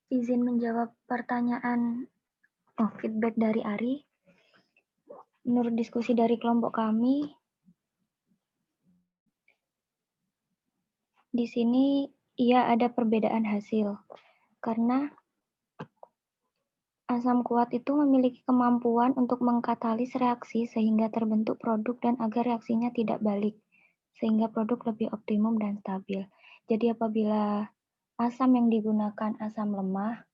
Izin menjawab pertanyaan feedback dari Ari. Menurut diskusi dari kelompok kami, di sini ada perbedaan hasil karena asam kuat itu memiliki kemampuan untuk mengkatalis reaksi sehingga terbentuk produk dan agar reaksinya tidak balik, sehingga produk lebih optimum dan stabil. Jadi apabila asam yang digunakan asam lemah,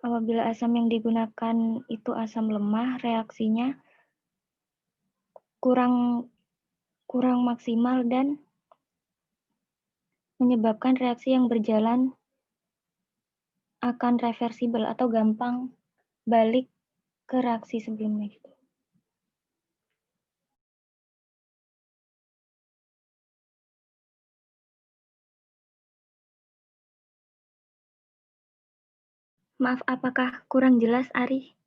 apabila asam yang digunakan itu asam lemah, reaksinya kurang maksimal dan menyebabkan reaksi yang berjalan akan reversibel atau gampang balik ke reaksi sebelumnya gitu. Maaf, apakah kurang jelas, Ari?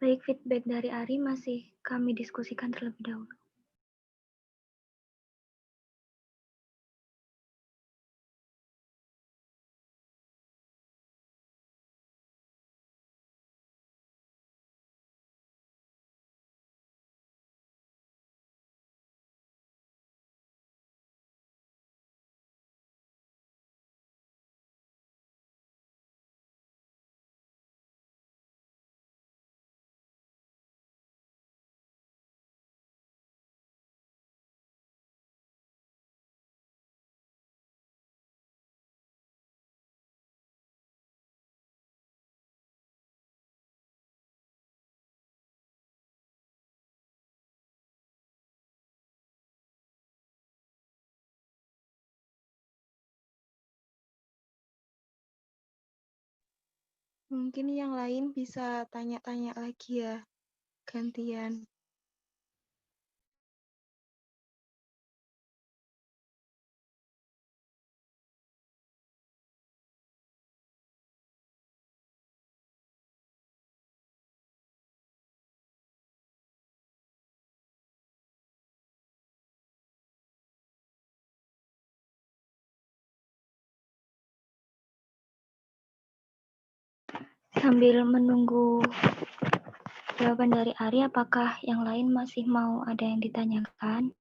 Baik, feedback dari Ari masih kami diskusikan terlebih dahulu. Mungkin yang lain bisa tanya-tanya lagi ya, gantian. Sambil menunggu jawaban dari Ari, apakah yang lain masih mau ada yang ditanyakan?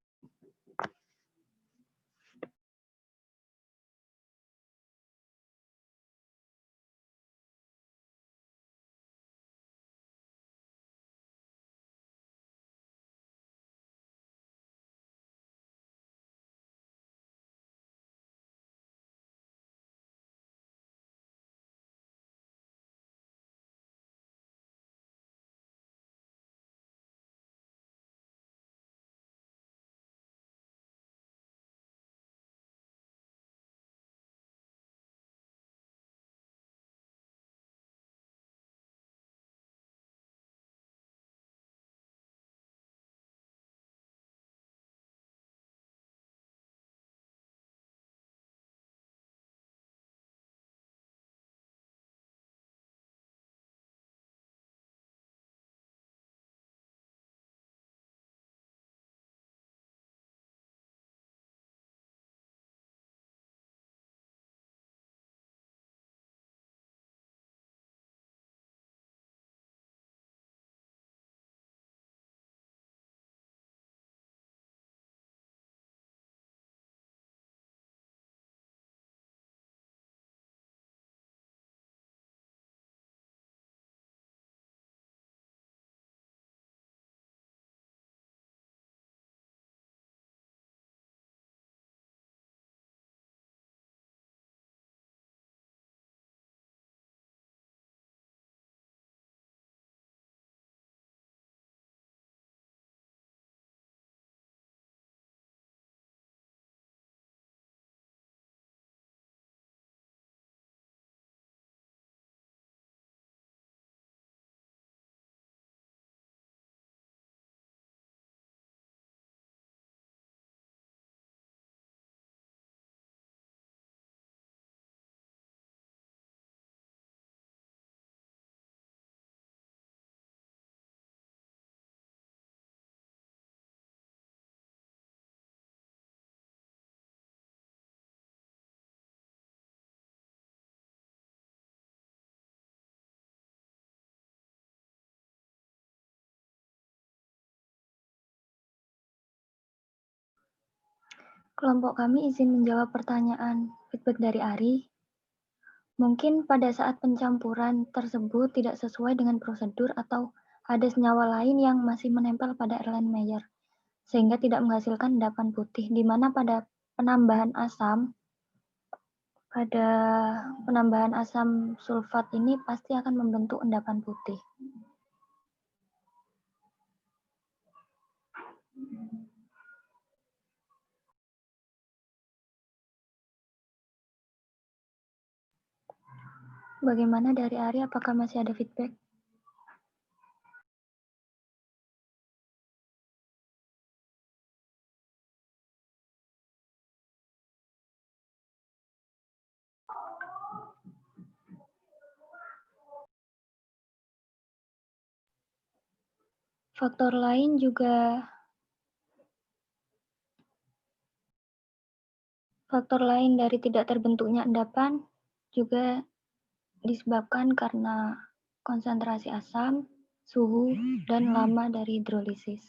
Kelompok kami izin menjawab pertanyaan feedback dari Ari. Mungkin pada saat pencampuran tersebut tidak sesuai dengan prosedur atau ada senyawa lain yang masih menempel pada Erlenmeyer, sehingga tidak menghasilkan endapan putih, di mana pada penambahan asam sulfat ini pasti akan membentuk endapan putih. Bagaimana dari Ari, apakah masih ada feedback? Faktor lain dari tidak terbentuknya endapan juga disebabkan karena konsentrasi asam, suhu, dan lama dari hidrolisis.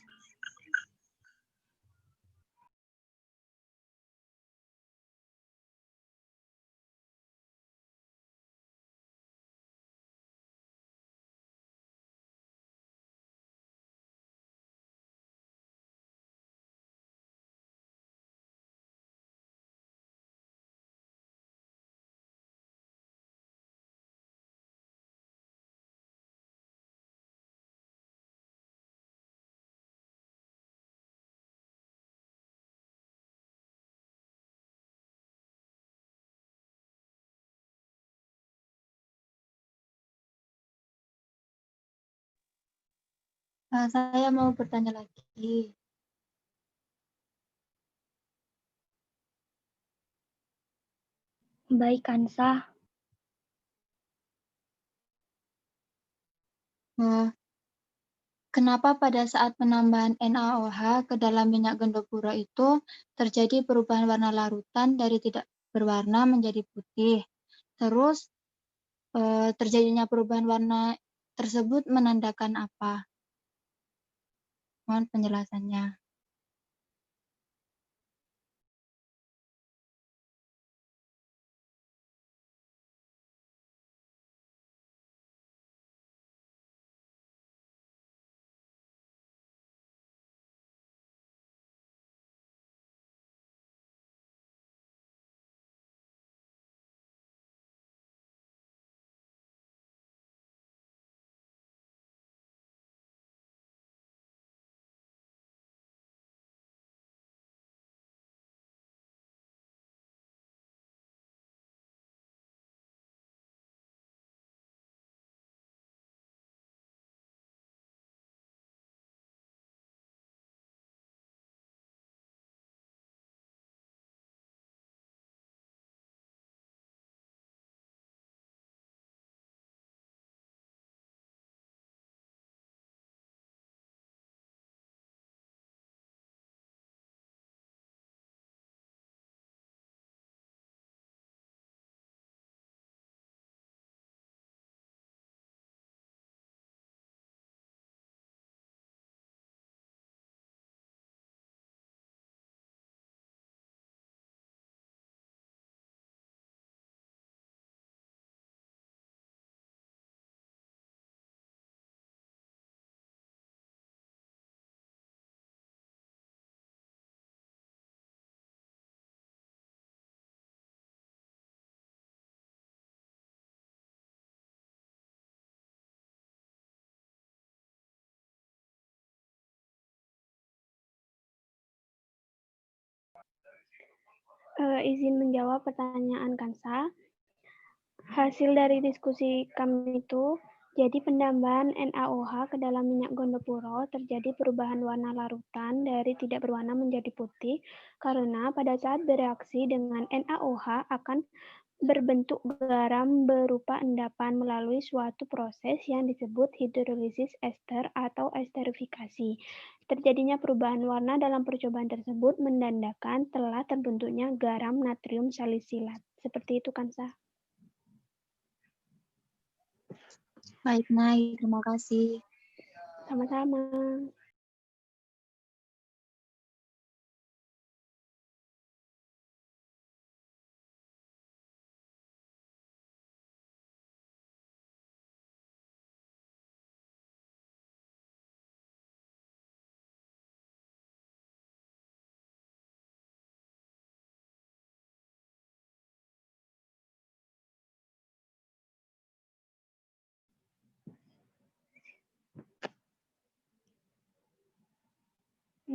Saya mau bertanya lagi. Baik, Kansa. Kenapa pada saat penambahan NaOH ke dalam minyak gandapura itu terjadi perubahan warna larutan dari tidak berwarna menjadi putih? Terus terjadinya perubahan warna tersebut menandakan apa? Mohon penjelasannya. Izin menjawab pertanyaan Kansa. Hasil dari diskusi kami itu, jadi penambahan NaOH ke dalam minyak gandapura terjadi perubahan warna larutan dari tidak berwarna menjadi putih karena pada saat bereaksi dengan NaOH akan berbentuk garam berupa endapan melalui suatu proses yang disebut hidrolisis ester atau esterifikasi. Terjadinya perubahan warna dalam percobaan tersebut menandakan telah terbentuknya garam natrium salisilat. Seperti itu, Kansa. Baik, Nay. Terima kasih. Sama-sama.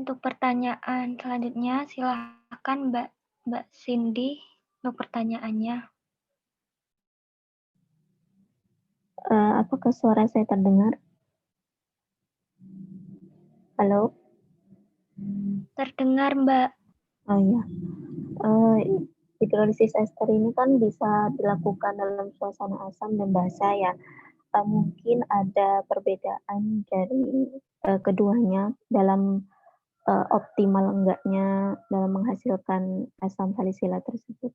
Untuk pertanyaan selanjutnya, silakan Mbak Cindy untuk pertanyaannya. Apakah suara saya terdengar? Halo? Terdengar, Mbak. Oh iya. Hidrolisis ester ini kan bisa dilakukan dalam suasana asam dan basa ya. Mungkin ada perbedaan dari keduanya dalam optimal enggaknya dalam menghasilkan asam salisilat tersebut.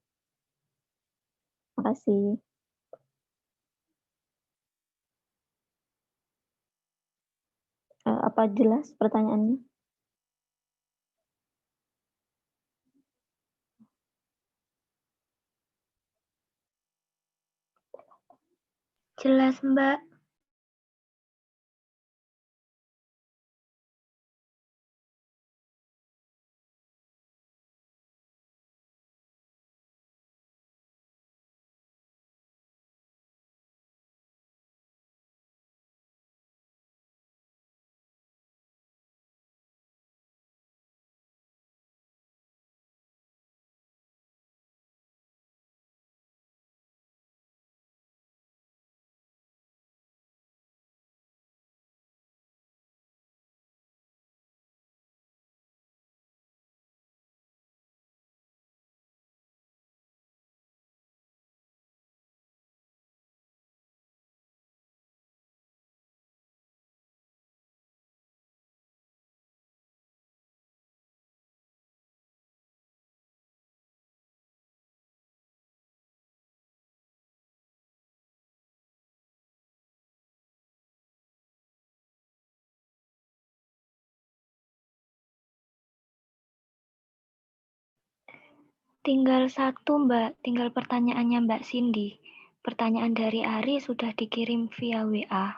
Terima kasih. Apa jelas pertanyaannya? Jelas, Mbak. Tinggal satu, Mbak. Tinggal pertanyaannya Mbak Cindy. Pertanyaan dari Ari sudah dikirim via WA.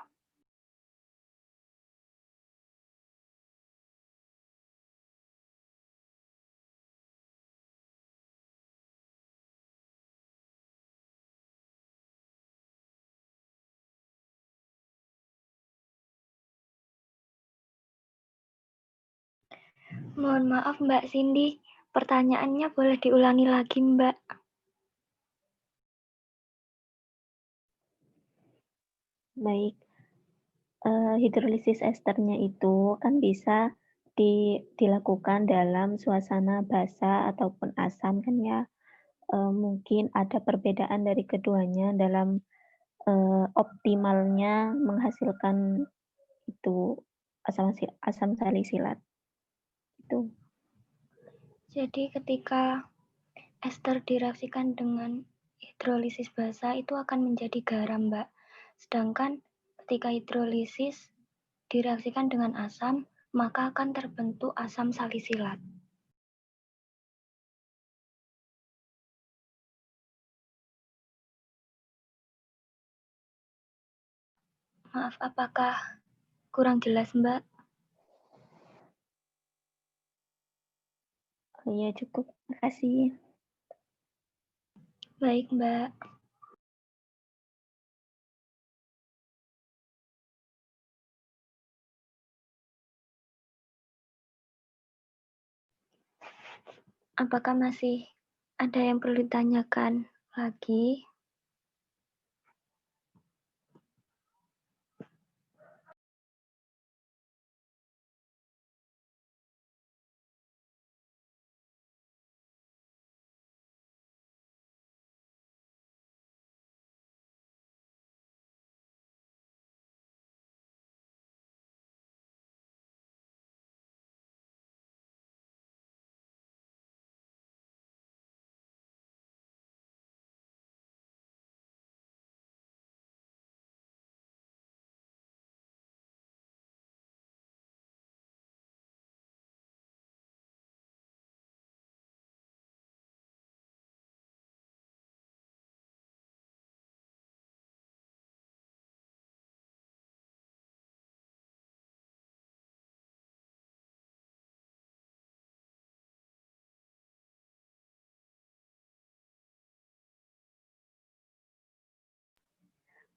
Mohon maaf, Mbak Cindy. Pertanyaannya boleh diulangi lagi, Mbak. Baik. Hidrolisis esternya itu kan bisa dilakukan dalam suasana basa ataupun asam kan ya. Mungkin ada perbedaan dari keduanya dalam optimalnya menghasilkan itu asam salisilat. Itu. Jadi ketika ester direaksikan dengan hidrolisis basa itu akan menjadi garam, Mbak. Sedangkan ketika hidrolisis direaksikan dengan asam, maka akan terbentuk asam salisilat. Maaf, apakah kurang jelas, Mbak? Iya, cukup. Makasih. Baik, Mbak. Apakah masih ada yang perlu ditanyakan lagi?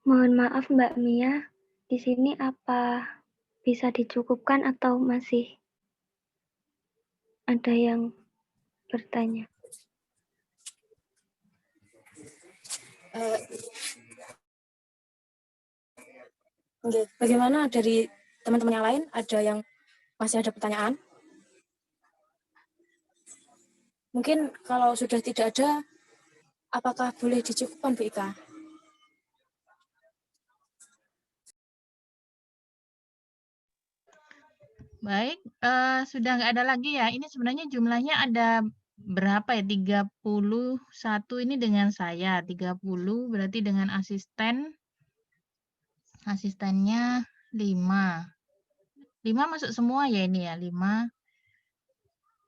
Mohon maaf Mbak Mia, di sini apa bisa dicukupkan atau masih Ada yang bertanya. Bagaimana dari teman-teman yang lain? Ada yang masih ada pertanyaan? Mungkin kalau sudah tidak ada, apakah boleh dicukupkan, Bu Ika? Baik, sudah nggak ada lagi ya. Ini sebenarnya jumlahnya ada berapa ya? 31 ini dengan saya, 30 berarti dengan asistennya 5. 5 masuk semua ya ini ya, 5.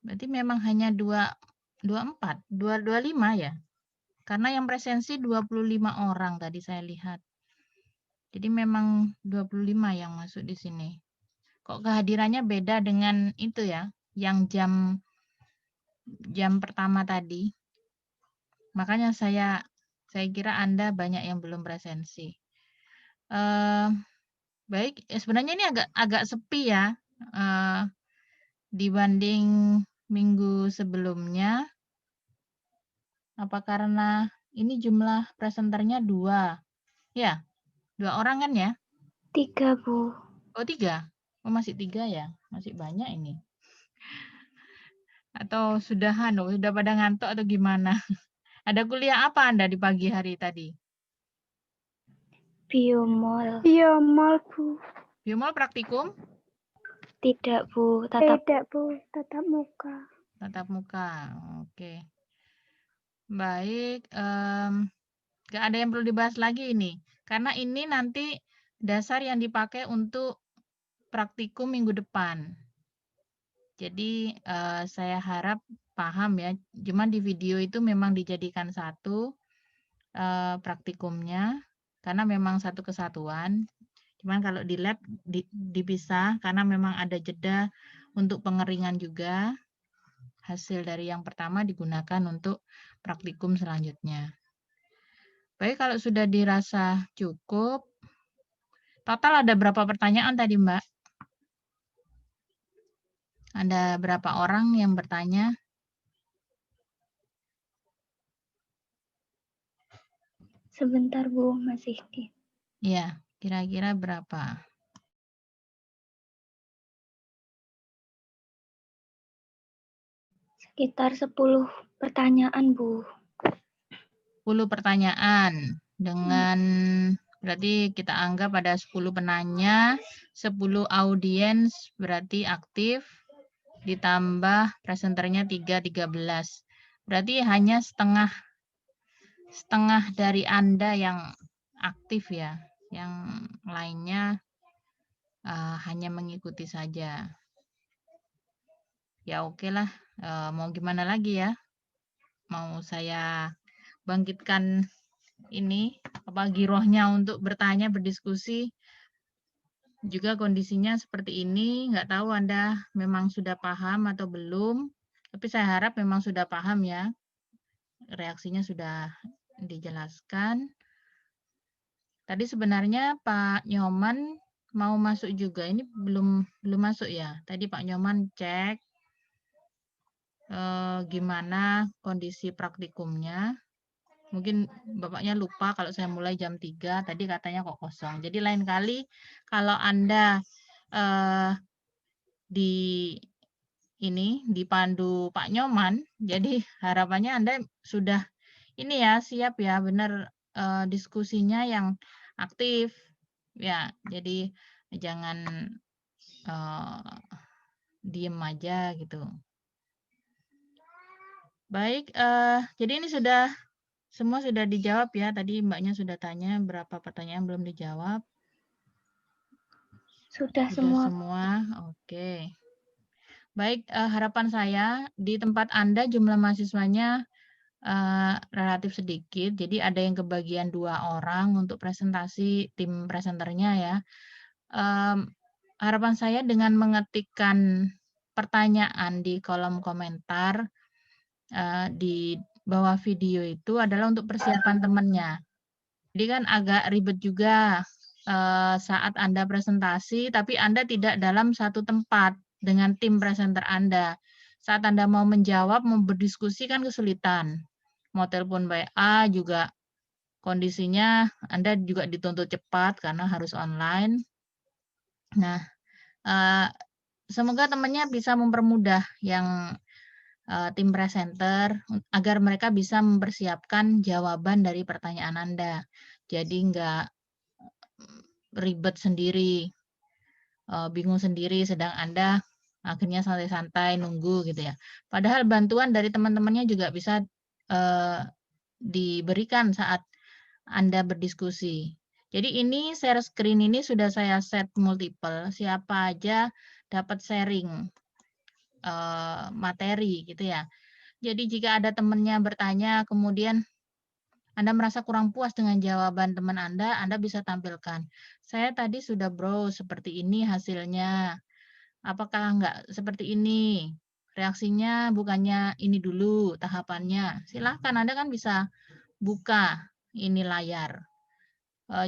Berarti memang hanya 24, 25 ya. Karena yang presensi 25 orang tadi saya lihat. Jadi memang 25 yang masuk di sini. Kok kehadirannya beda dengan itu ya, yang jam pertama tadi. Makanya saya kira Anda banyak yang belum presensi. Baik, sebenarnya ini agak sepi ya dibanding minggu sebelumnya. Apa karena ini jumlah presenternya 2? Ya, 2 orang kan ya? 3, Bu. Oh 3? Oh masih 3 ya? Masih banyak ini. Atau sudah pada ngantuk atau gimana? Ada kuliah apa Anda di pagi hari tadi? Biomol. Biomol, Bu. Biomol praktikum? Tidak, Bu. Tatap muka. Tatap muka, oke. Baik, nggak ada yang perlu dibahas lagi ini. Karena ini nanti dasar yang dipakai untuk praktikum minggu depan. Jadi saya harap paham ya. Cuman di video itu memang dijadikan satu praktikumnya karena memang satu kesatuan. Cuman kalau di lab dipisah karena memang ada jeda untuk pengeringan juga. Hasil dari yang pertama digunakan untuk praktikum selanjutnya. Baik, kalau sudah dirasa cukup, total ada berapa pertanyaan tadi, Mbak? Ada berapa orang yang bertanya? Sebentar, Bu, masih di. Ya, kira-kira berapa? Sekitar 10 pertanyaan, Bu. 10 pertanyaan dengan berarti kita anggap ada 10 penanya, 10 audiens berarti aktif, ditambah presenternya 13. Berarti hanya setengah dari Anda yang aktif ya, yang lainnya hanya mengikuti saja. Ya oke lah, mau gimana lagi ya? Mau saya bangkitkan ini girohnya untuk bertanya, berdiskusi. Juga kondisinya seperti ini, nggak tahu Anda memang sudah paham atau belum, tapi saya harap memang sudah paham ya. Reaksinya sudah dijelaskan. Tadi sebenarnya Pak Nyoman mau masuk juga, ini belum masuk ya. Tadi Pak Nyoman cek gimana kondisi praktikumnya. Mungkin Bapaknya lupa kalau saya mulai jam 3, tadi katanya kok kosong. Jadi lain kali kalau Anda dipandu Pak Nyoman, jadi harapannya Anda sudah ini ya, siap ya, benar diskusinya yang aktif. Ya, jadi jangan diem aja gitu. Baik, jadi ini semua sudah dijawab ya. Tadi Mbaknya sudah tanya berapa pertanyaan belum dijawab. Sudah semua. Oke. Baik, harapan saya di tempat Anda jumlah mahasiswanya relatif sedikit. Jadi ada yang kebagian 2 orang untuk presentasi tim presenternya ya. Harapan saya dengan mengetikkan pertanyaan di kolom komentar di bawah video itu adalah untuk persiapan temannya. Jadi kan agak ribet juga saat Anda presentasi, tapi Anda tidak dalam satu tempat dengan tim presenter Anda. saat Anda mau menjawab, mau berdiskusi kan kesulitan. Mau telepon WA juga kondisinya Anda juga dituntut cepat karena harus online. Nah, semoga temannya bisa mempermudah yang tim presenter agar mereka bisa mempersiapkan jawaban dari pertanyaan Anda. Jadi nggak ribet sendiri, bingung sendiri, sedang Anda akhirnya santai-santai nunggu gitu ya. Padahal bantuan dari teman-temannya juga bisa diberikan saat Anda berdiskusi. Jadi ini share screen ini sudah saya set multiple, siapa aja dapat sharing materi gitu ya. Jadi jika ada temannya bertanya, kemudian Anda merasa kurang puas dengan jawaban teman Anda bisa tampilkan. Saya tadi sudah browse seperti ini hasilnya. Apakah enggak seperti ini? Reaksinya bukannya ini dulu tahapannya. Silahkan Anda kan bisa buka ini layar.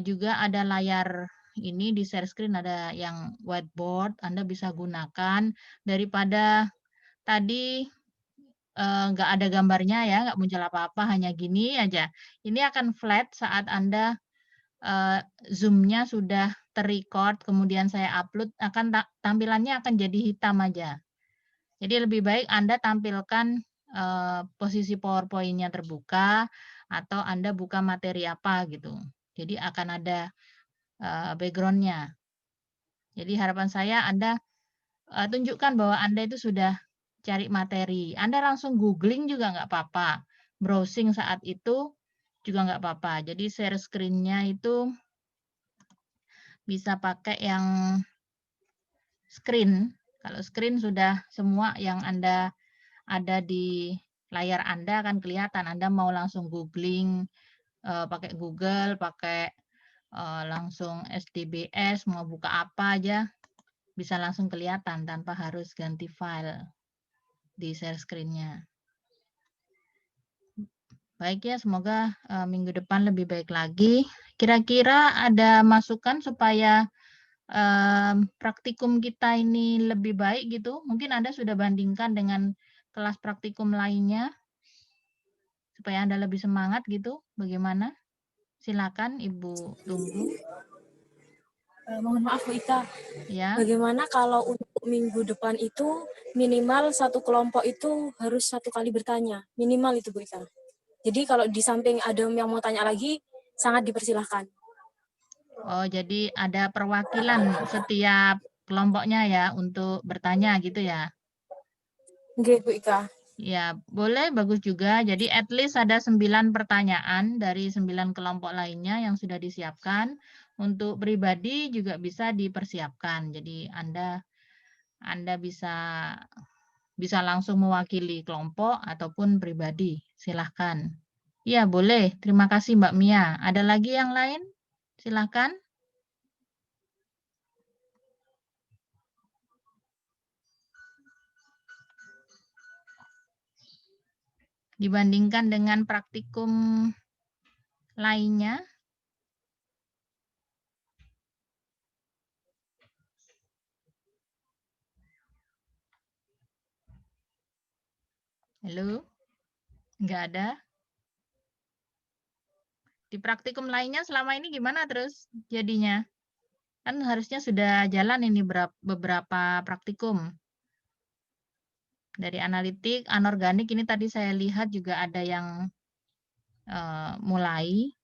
Juga ada layar ini di share screen ada yang whiteboard. Anda bisa gunakan daripada tadi nggak ada gambarnya ya, nggak muncul apa-apa, hanya gini aja. Ini akan flat saat Anda Zoom-nya sudah terrecord, kemudian saya upload, tampilannya akan jadi hitam aja. Jadi lebih baik Anda tampilkan posisi PowerPoint-nya terbuka, atau Anda buka materi apa gitu. Jadi akan ada background-nya. Jadi harapan saya Anda tunjukkan bahwa Anda itu sudah cari materi. Anda langsung googling juga nggak apa-apa. Browsing saat itu juga nggak apa-apa. Jadi share screen-nya itu bisa pakai yang screen. Kalau screen sudah semua yang Anda ada di layar Anda akan kelihatan. Anda mau langsung googling, pakai Google, pakai langsung SDBS, mau buka apa aja, bisa langsung kelihatan tanpa harus ganti file di share screen-nya. Baik ya, semoga minggu depan lebih baik lagi. Kira-kira ada masukan supaya praktikum kita ini lebih baik gitu? Mungkin Anda sudah bandingkan dengan kelas praktikum lainnya, supaya Anda lebih semangat gitu. Bagaimana? Silakan Ibu Tunggu. Mohon maaf Bu Ita, Ya. bagaimana kalau untuk minggu depan itu minimal satu kelompok itu harus 1 kali bertanya, minimal itu Bu Ita. Jadi kalau di samping ada yang mau tanya lagi, sangat dipersilahkan. Oh, jadi ada perwakilan setiap kelompoknya ya untuk bertanya gitu ya? Oke Bu Ika. Ya, boleh, bagus juga. Jadi at least ada 9 pertanyaan dari 9 kelompok lainnya yang sudah disiapkan. Untuk pribadi juga bisa dipersiapkan. Jadi Anda bisa langsung mewakili kelompok ataupun pribadi. Silahkan. Ya, boleh. Terima kasih Mbak Mia. Ada lagi yang lain? Silahkan. Dibandingkan dengan praktikum lainnya. Halo? Enggak ada? Di praktikum lainnya selama ini gimana terus jadinya? Kan harusnya sudah jalan ini beberapa praktikum. Dari analitik, anorganik ini tadi saya lihat juga ada yang mulai.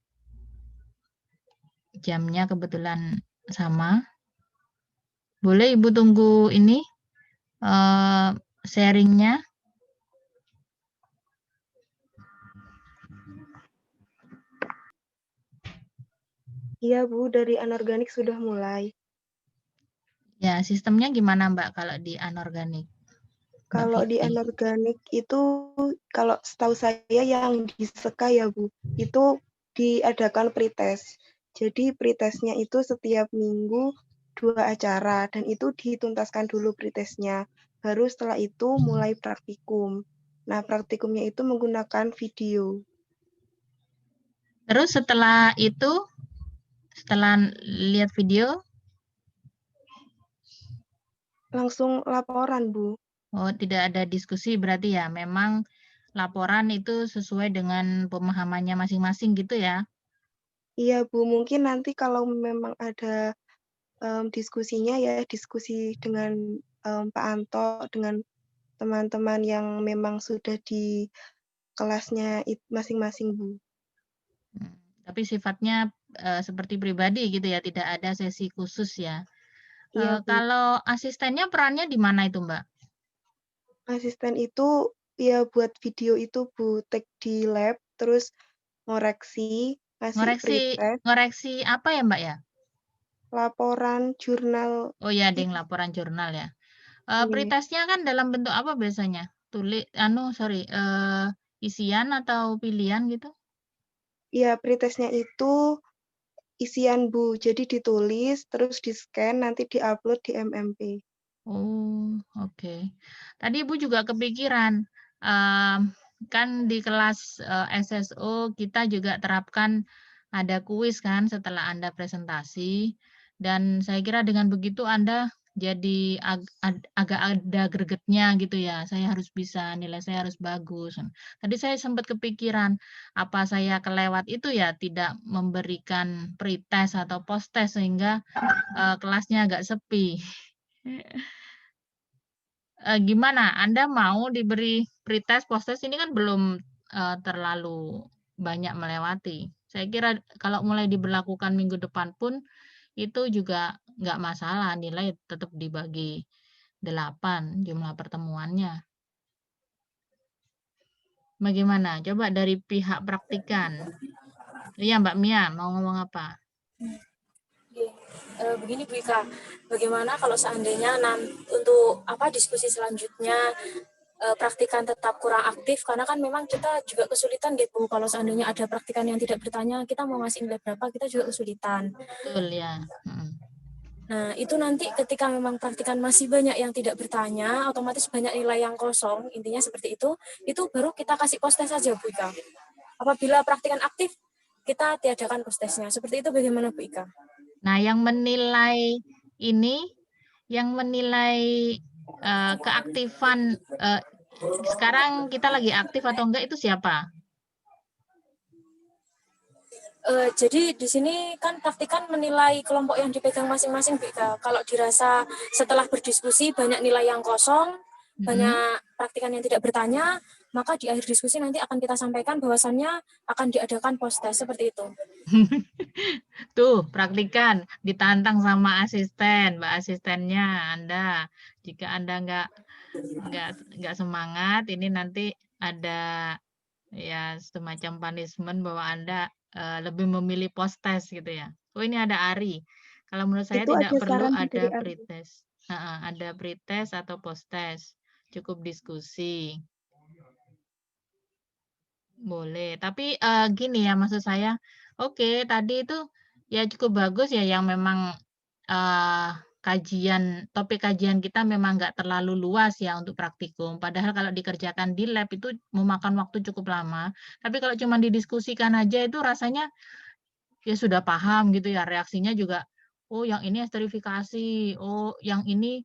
Jamnya kebetulan sama. Boleh Ibu tunggu ini sharingnya. Iya Bu, dari anorganik sudah mulai. Ya, sistemnya gimana Mbak kalau di anorganik? Kalau di anorganik itu, kalau setahu saya yang di SEKA ya Bu, itu diadakan pretest. Jadi pretestnya itu setiap minggu 2 acara, dan itu dituntaskan dulu pretestnya. Baru setelah itu mulai praktikum. Nah, praktikumnya itu menggunakan video. Terus setelah itu, setelah lihat video? Langsung laporan, Bu. Oh, tidak ada diskusi berarti ya. Memang laporan itu sesuai dengan pemahamannya masing-masing gitu ya. Iya, Bu. Mungkin nanti kalau memang ada diskusinya ya diskusi dengan Pak Anto, dengan teman-teman yang memang sudah di kelasnya masing-masing, Bu. Tapi sifatnya seperti pribadi gitu ya, tidak ada sesi khusus ya. Iya, Bu. Kalau asistennya perannya di mana itu, Mbak? Asisten itu ya buat video itu, Bu, take di lab, terus ngoreksi, ngasih pretest, Ngoreksi apa ya, Mbak ya? laporan, jurnal. Oh ya, ding laporan jurnal ya. Iya. Pretestnya kan dalam bentuk apa biasanya? Isian atau pilihan gitu? Iya, pretestnya itu isian, Bu. Jadi ditulis, terus di-scan, nanti di-upload di MMP. Oh, oke. Tadi Ibu juga kepikiran, kan di kelas SSO kita juga terapkan ada kuis kan setelah Anda presentasi, dan saya kira dengan begitu Anda jadi agak ada gregetnya gitu ya, saya harus bisa, nilai saya harus bagus. Tadi saya sempat kepikiran, apa saya kelewat itu ya, tidak memberikan pretest atau post-test sehingga kelasnya agak sepi. Gimana? Anda mau diberi pretest, post-test ini kan belum terlalu banyak melewati. Saya kira kalau mulai diberlakukan minggu depan pun itu juga nggak masalah, nilai tetap dibagi 8 jumlah pertemuannya. Bagaimana? Coba dari pihak praktikan. Iya, Mbak Mia, mau ngomong apa? Begini Bu Ika, bagaimana kalau seandainya untuk diskusi selanjutnya praktikan tetap kurang aktif, karena kan memang kita juga kesulitan gitu kalau seandainya ada praktikan yang tidak bertanya, kita mau ngasih nilai berapa kita juga kesulitan. Betul ya. Nah, itu nanti ketika memang praktikan masih banyak yang tidak bertanya, otomatis banyak nilai yang kosong, intinya seperti itu baru kita kasih post-test saja Bu Ika. Apabila praktikan aktif, kita tiadakan post-testnya. Seperti itu bagaimana Bu Ika? Nah, yang menilai ini, yang menilai keaktifan sekarang kita lagi aktif atau enggak itu siapa? Jadi di sini kan praktikan menilai kelompok yang dipegang masing-masing, Bika. Kalau dirasa setelah berdiskusi banyak nilai yang kosong, banyak praktikan yang tidak bertanya, maka di akhir diskusi nanti akan kita sampaikan bahwasannya akan diadakan post-test seperti itu. Tuh, praktikan, ditantang sama asisten, Mbak asistennya Anda. Jika Anda nggak semangat, ini nanti ada ya semacam punishment bahwa Anda lebih memilih post-test gitu ya. Oh, ini ada Ari. Kalau menurut saya Itu tidak ada perlu saran ada dari Ari. pretest. Ada pretest atau post-test. Cukup diskusi. Boleh, tapi gini ya maksud saya, oke tadi itu ya cukup bagus ya yang memang topik kajian kita memang nggak terlalu luas ya untuk praktikum. Padahal kalau dikerjakan di lab itu memakan waktu cukup lama. Tapi kalau cuma didiskusikan aja itu rasanya ya sudah paham gitu ya, reaksinya juga, oh yang ini esterifikasi, oh yang ini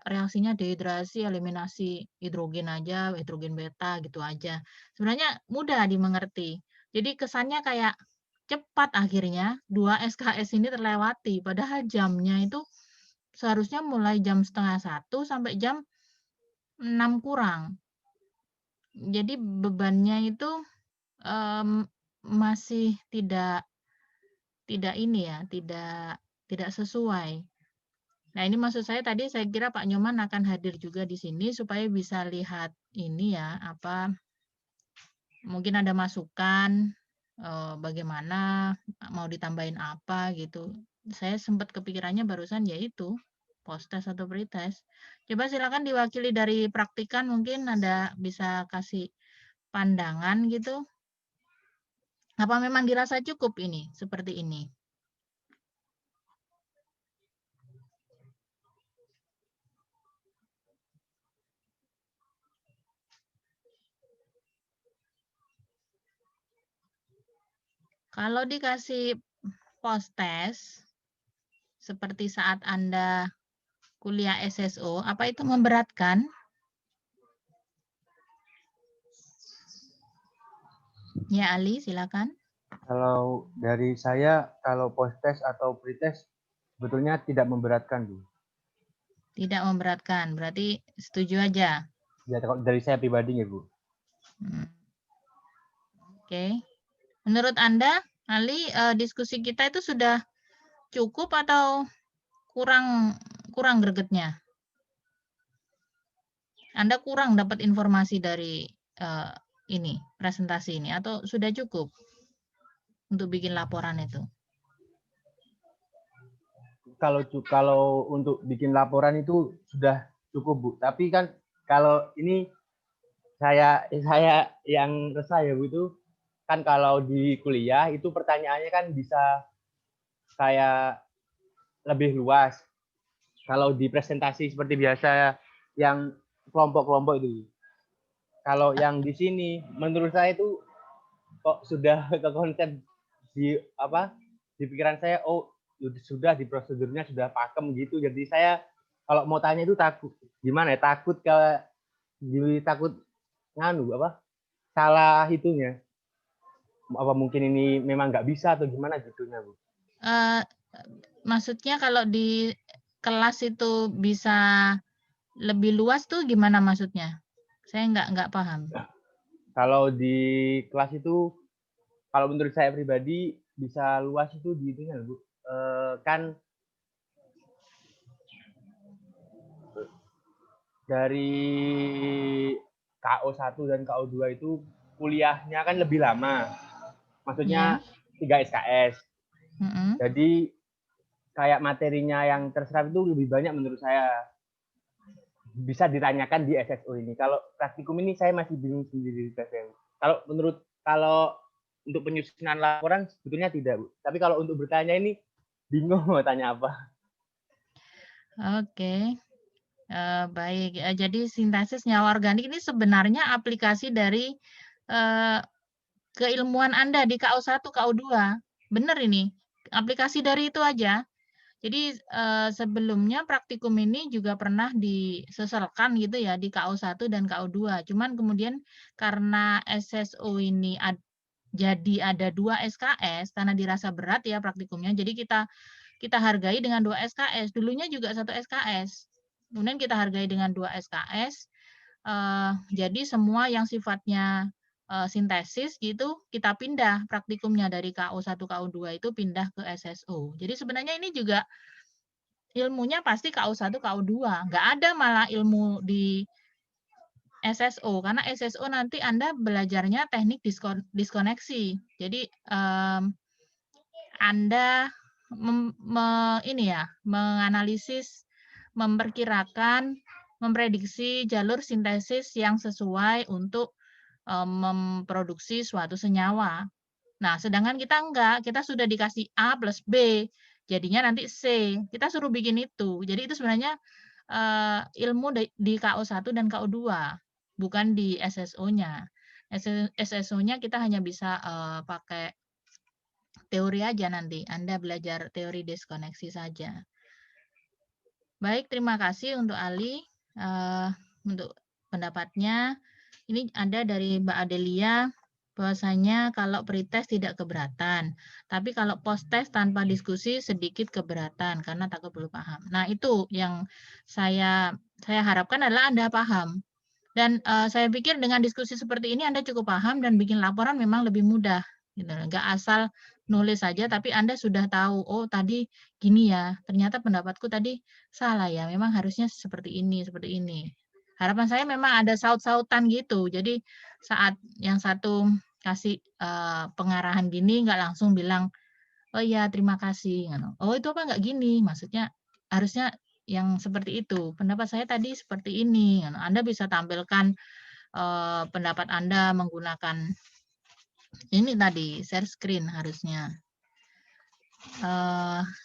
reaksinya dehidrasi, eliminasi hidrogen aja, hidrogen beta gitu aja. Sebenarnya mudah dimengerti. Jadi kesannya kayak cepat akhirnya 2 SKS ini terlewati, padahal jamnya itu seharusnya mulai jam 12:30 sampai jam 6 kurang. Jadi bebannya itu masih tidak ini ya, tidak sesuai. Nah, ini maksud saya tadi saya kira Pak Nyoman akan hadir juga di sini supaya bisa lihat ini ya, mungkin ada masukan bagaimana mau ditambahin apa gitu. Saya sempat kepikirannya barusan yaitu post-test atau pretest. Coba silakan diwakili dari praktikan, mungkin ada bisa kasih pandangan gitu. Apa memang dirasa cukup ini seperti ini? Kalau dikasih post-test, seperti saat Anda kuliah SSO, apa itu memberatkan? Ya, Ali, silakan. Kalau dari saya, kalau post-test atau pre-test sebetulnya tidak memberatkan, Bu. Tidak memberatkan, berarti setuju aja. Ya, kalau dari saya pribadi ya, Bu. Oke. Menurut Anda, Ali, diskusi kita itu sudah cukup atau kurang gregetnya? Anda kurang dapat informasi dari ini, presentasi ini, atau sudah cukup untuk bikin laporan itu? Kalau untuk bikin laporan itu sudah cukup, Bu. Tapi kan kalau ini saya yang resah ya, Bu, itu kan kalau di kuliah itu pertanyaannya kan bisa kayak lebih luas. Kalau di presentasi seperti biasa yang kelompok-kelompok itu. Kalau yang di sini menurut saya itu kok sudah ke konsep di pikiran saya, oh sudah di prosedurnya sudah pakem gitu. Jadi saya kalau mau tanya itu takut gimana ya, takut salah itunya, apa mungkin ini memang nggak bisa atau gimana gitunya, Bu. Maksudnya kalau di kelas itu bisa lebih luas tuh gimana maksudnya? Saya nggak paham. Kalau di kelas itu, kalau menurut saya pribadi bisa luas itu di itunya, Bu. Kan dari KO1 dan KO2 itu kuliahnya kan lebih lama. Maksudnya 3 SKS. Jadi kayak materinya yang terserap itu lebih banyak menurut saya. Bisa ditanyakan di SSO ini. Kalau praktikum ini saya masih bingung sendiri. Kalau untuk penyusunan laporan sebetulnya tidak, Bu. Tapi kalau untuk bertanya ini bingung mau tanya apa. Oke. Baik, jadi sintesis nyawa organik ini sebenarnya aplikasi dari keilmuan Anda di KO1, KO2. Benar ini, aplikasi dari itu aja. Jadi sebelumnya praktikum ini juga pernah disesalkan gitu ya di KO1 dan KO2. Cuman kemudian karena SSO ini jadi ada 2 SKS karena dirasa berat ya praktikumnya. Jadi kita hargai dengan 2 SKS. Dulunya juga 1 SKS. Kemudian kita hargai dengan 2 SKS. Jadi semua yang sifatnya sintesis gitu kita pindah praktikumnya dari KO1 KO2 itu pindah ke SSO. Jadi sebenarnya ini juga ilmunya pasti KO1 KO2. Nggak ada malah ilmu di SSO karena SSO nanti Anda belajarnya teknik diskoneksi. Jadi Anda menganalisis, memperkirakan, memprediksi jalur sintesis yang sesuai untuk memproduksi suatu senyawa. Nah, sedangkan kita enggak, kita sudah dikasih A plus B, jadinya nanti C. Kita suruh bikin itu. Jadi itu sebenarnya ilmu di KO1 dan KO2, bukan di SSO-nya. SSO-nya kita hanya bisa pakai teori aja nanti. Anda belajar teori diskoneksi saja. Baik, terima kasih untuk Ali untuk pendapatnya. Ini ada dari Mbak Adelia bahwasanya kalau pretest tidak keberatan, tapi kalau post-test tanpa diskusi sedikit keberatan karena takut belum paham. Nah, itu yang saya harapkan adalah Anda paham. Dan saya pikir dengan diskusi seperti ini Anda cukup paham dan bikin laporan memang lebih mudah. Gitu. Nggak asal nulis saja, tapi Anda sudah tahu, oh tadi gini ya, ternyata pendapatku tadi salah ya, memang harusnya seperti ini, seperti ini. Harapan saya memang ada saut-sautan gitu, jadi saat yang satu kasih pengarahan gini, nggak langsung bilang, oh iya terima kasih. Oh itu apa nggak gini, maksudnya harusnya yang seperti itu. Pendapat saya tadi seperti ini. Anda bisa tampilkan pendapat Anda menggunakan ini tadi share screen harusnya.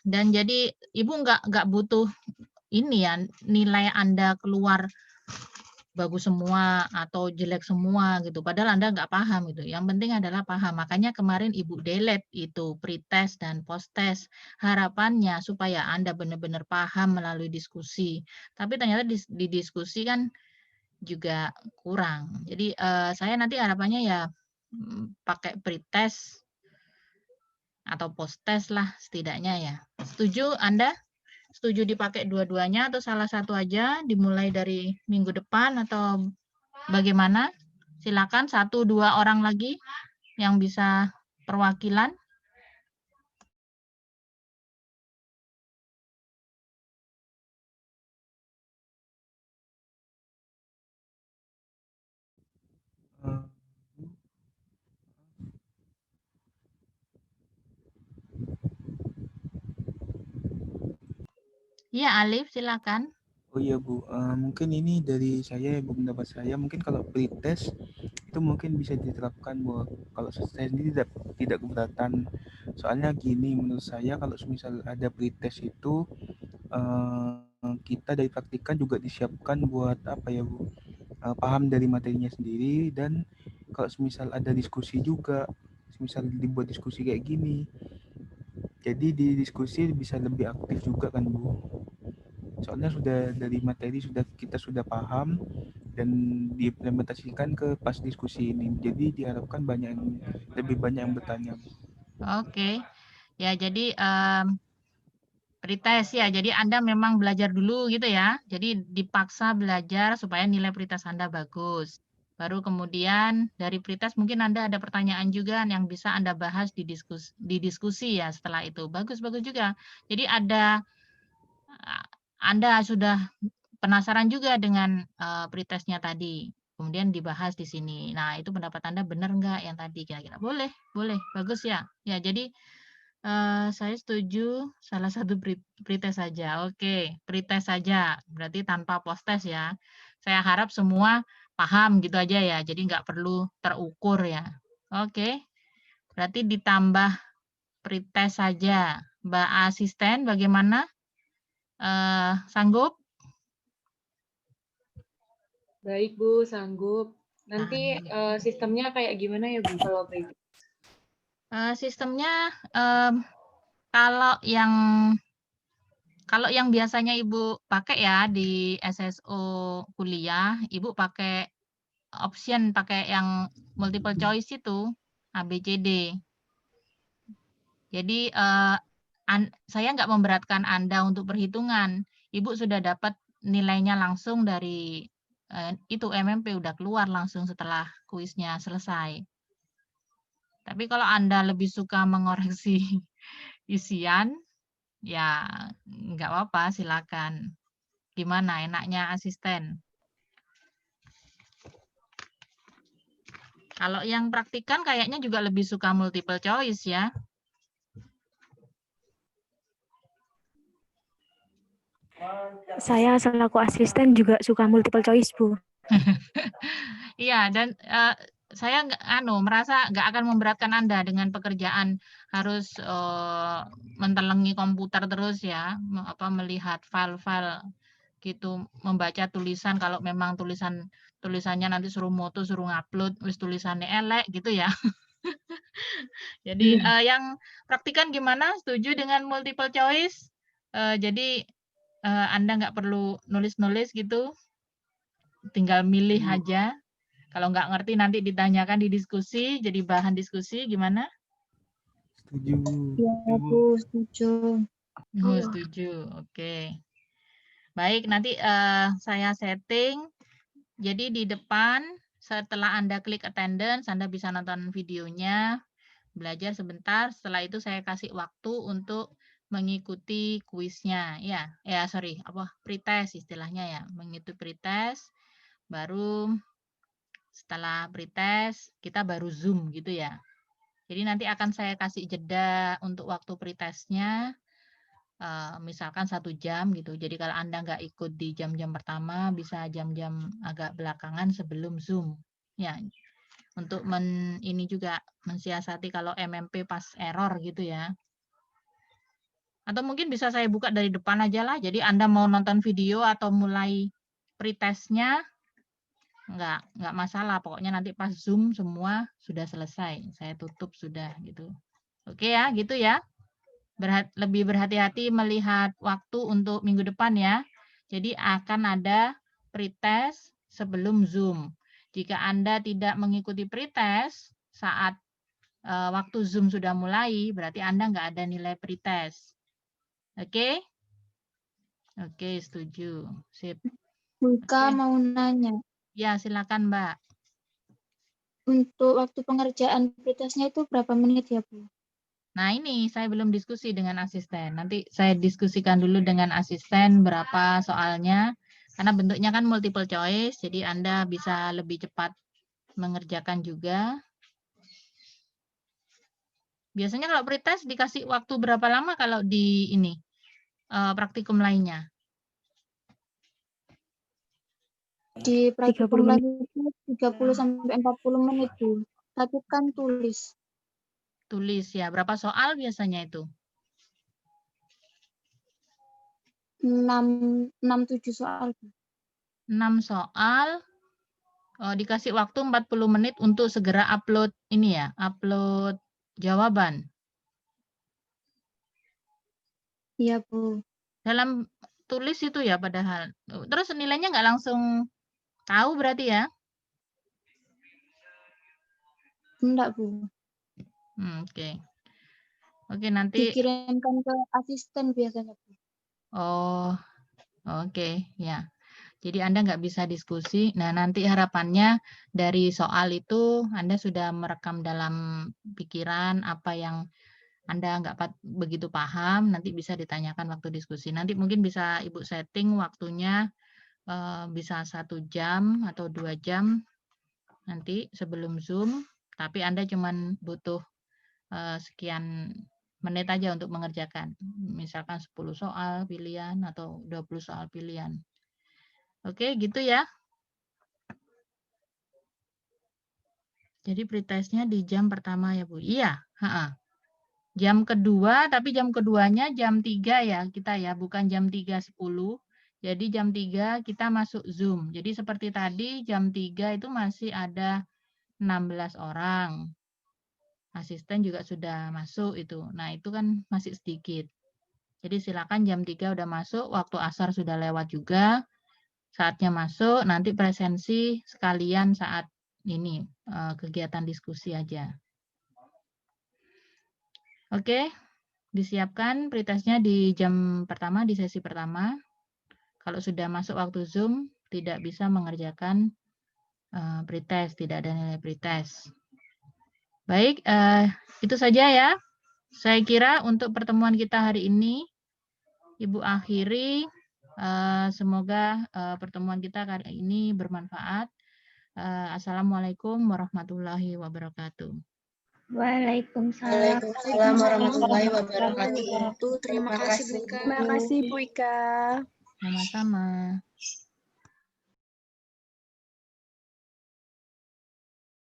Dan jadi Ibu nggak butuh ini ya nilai Anda keluar bagus semua atau jelek semua gitu. Padahal Anda nggak paham gitu. Yang penting adalah paham. Makanya kemarin Ibu delete itu pre-test dan post-test. Harapannya supaya Anda benar-benar paham melalui diskusi. Tapi ternyata di diskusi kan juga kurang. Jadi saya nanti harapannya ya pakai pretest atau post-test lah setidaknya ya. Setuju Anda? Setuju dipakai dua-duanya atau salah satu aja dimulai dari minggu depan atau bagaimana? Silakan 1-2 orang lagi yang bisa perwakilan. Iya, Alif, silakan. Oh iya Bu, mungkin ini dari saya, pendapat saya, mungkin kalau pretest itu mungkin bisa diterapkan Bu. Kalau saya sendiri tidak keberatan. Soalnya gini, menurut saya kalau misal ada pretest itu kita dari praktikan juga disiapkan buat apa ya Bu, paham dari materinya sendiri, dan kalau misal ada diskusi juga, misal dibuat diskusi kayak gini, jadi di diskusi bisa lebih aktif juga kan Bu. Soalnya sudah dari materi kita sudah paham dan diimplementasikan ke pas diskusi ini. Jadi diharapkan lebih banyak yang bertanya. Oke. Ya, jadi pretest ya. Jadi Anda memang belajar dulu gitu ya. Jadi dipaksa belajar supaya nilai pretest Anda bagus. Baru kemudian dari pretest mungkin Anda ada pertanyaan juga yang bisa Anda bahas di diskusi ya setelah itu. Bagus-bagus juga. Jadi Anda sudah penasaran juga dengan pretestnya tadi. Kemudian dibahas di sini. Nah, itu pendapat Anda benar nggak yang tadi kira-kira? Boleh, boleh. Bagus ya. Ya, jadi saya setuju salah satu pretest saja. Oke, pretest saja. Berarti tanpa post-test ya. Saya harap semua paham gitu aja ya. Jadi nggak perlu terukur ya. Oke, berarti ditambah pretest saja. Mbak Asisten bagaimana? Sanggup? Baik Bu, sanggup. Nanti sistemnya kayak gimana ya Bu kalau pretest? Sistemnya kalau yang biasanya Ibu pakai ya di SSO kuliah, Ibu pakai option, pakai yang multiple choice itu, ABCD. Jadi saya nggak memberatkan Anda untuk perhitungan. Ibu sudah dapat nilainya langsung dari itu MMP udah keluar langsung setelah kuisnya selesai. Tapi kalau Anda lebih suka mengoreksi isian, ya nggak apa-apa, silakan. Gimana enaknya asisten? Kalau yang praktikan kayaknya juga lebih suka multiple choice ya. Saya selaku asisten juga suka multiple choice, Bu. Iya, dan saya merasa nggak akan memberatkan Anda dengan pekerjaan harus mentelengi komputer terus ya, melihat file-file gitu, membaca tulisan kalau memang tulisannya nanti suruh moto, suruh ngupload, wis tulisannya elek gitu ya. Jadi yang praktikan gimana? Setuju dengan multiple choice? Jadi Anda nggak perlu nulis-nulis gitu, tinggal milih aja. Kalau nggak ngerti nanti ditanyakan di diskusi, jadi bahan diskusi, gimana? Setuju. Ya, Bu, setuju. Oh, setuju, oke. Baik, nanti saya setting. Jadi di depan, setelah Anda klik attendance, Anda bisa nonton videonya, belajar sebentar. Setelah itu saya kasih waktu untuk mengikuti kuisnya. Pretest istilahnya ya, mengikuti pretest. Baru setelah pretest kita baru Zoom gitu ya. Jadi nanti akan saya kasih jeda untuk waktu pretestnya, misalkan 1 jam gitu. Jadi kalau Anda nggak ikut di jam-jam pertama, bisa jam-jam agak belakangan sebelum Zoom. Ya, untuk ini juga mensiasati kalau MMP pas error gitu ya. Atau mungkin bisa saya buka dari depan aja lah. Jadi Anda mau nonton video atau mulai pretestnya, nggak masalah. Pokoknya nanti pas Zoom semua sudah selesai. Saya tutup sudah gitu. Oke ya, gitu ya. Lebih berhati-hati melihat waktu untuk minggu depan ya. Jadi akan ada pretest sebelum Zoom. Jika Anda tidak mengikuti pretest saat waktu Zoom sudah mulai, berarti Anda nggak ada nilai pretest. Oke? Oke, setuju. Sip. Buka mau nanya, Ya, silakan Mbak. untuk waktu pengerjaan pretestnya itu berapa menit ya, Bu? Nah, ini saya belum diskusi dengan asisten. Nanti saya diskusikan dulu dengan asisten berapa soalnya. Karena bentuknya kan multiple choice, jadi Anda bisa lebih cepat mengerjakan juga. Biasanya kalau pretest dikasih waktu berapa lama kalau di ini praktikum lainnya? Di praktikum 30 menit. lain itu 30 sampai 40 menit, Bu. Tapi kan tulis. Tulis ya. Berapa soal biasanya itu? 6-7 soal, Bu. 6 soal. Dikasih waktu 40 menit untuk segera upload ini ya, upload jawaban. Iya, Bu. Dalam tulis itu ya padahal. Terus nilainya nggak langsung tahu berarti ya? Enggak, Bu. Oke. Oke, nanti. Dikirimkan ke asisten biasanya, Bu. Oh, oke, ya. Jadi Anda nggak bisa diskusi. Nah, nanti harapannya dari soal itu Anda sudah merekam dalam pikiran apa yang Anda nggak begitu paham, nanti bisa ditanyakan waktu diskusi. Nanti mungkin bisa Ibu setting waktunya bisa 1 jam atau 2 jam nanti sebelum Zoom, tapi Anda cuman butuh sekian menit aja untuk mengerjakan. Misalkan 10 soal pilihan atau 20 soal pilihan. Oke, gitu ya. Jadi pretestnya di jam pertama ya, Bu. Iya, jam kedua, tapi jam keduanya jam 3 ya kita ya, bukan jam 3.10. Jadi jam 3 kita masuk Zoom. Jadi seperti tadi jam 3 itu masih ada 16 orang. Asisten juga sudah masuk itu. Nah, itu kan masih sedikit. Jadi silakan jam 3 udah masuk, waktu asar sudah lewat juga. Saatnya masuk, nanti presensi sekalian saat ini kegiatan diskusi aja. Oke, disiapkan pretestnya di jam pertama, di sesi pertama. Kalau sudah masuk waktu Zoom, tidak bisa mengerjakan pretest, tidak ada nilai pretest. Baik, itu saja ya. Saya kira untuk pertemuan kita hari ini, Ibu akhiri. Semoga pertemuan kita kali ini bermanfaat. Assalamualaikum warahmatullahi wabarakatuh. Waalaikumsalam. Waalaikumsalam warahmatullahi wabarakatuh. Terima kasih Bu Ika. Terima kasih Bu Ika. Sama-sama.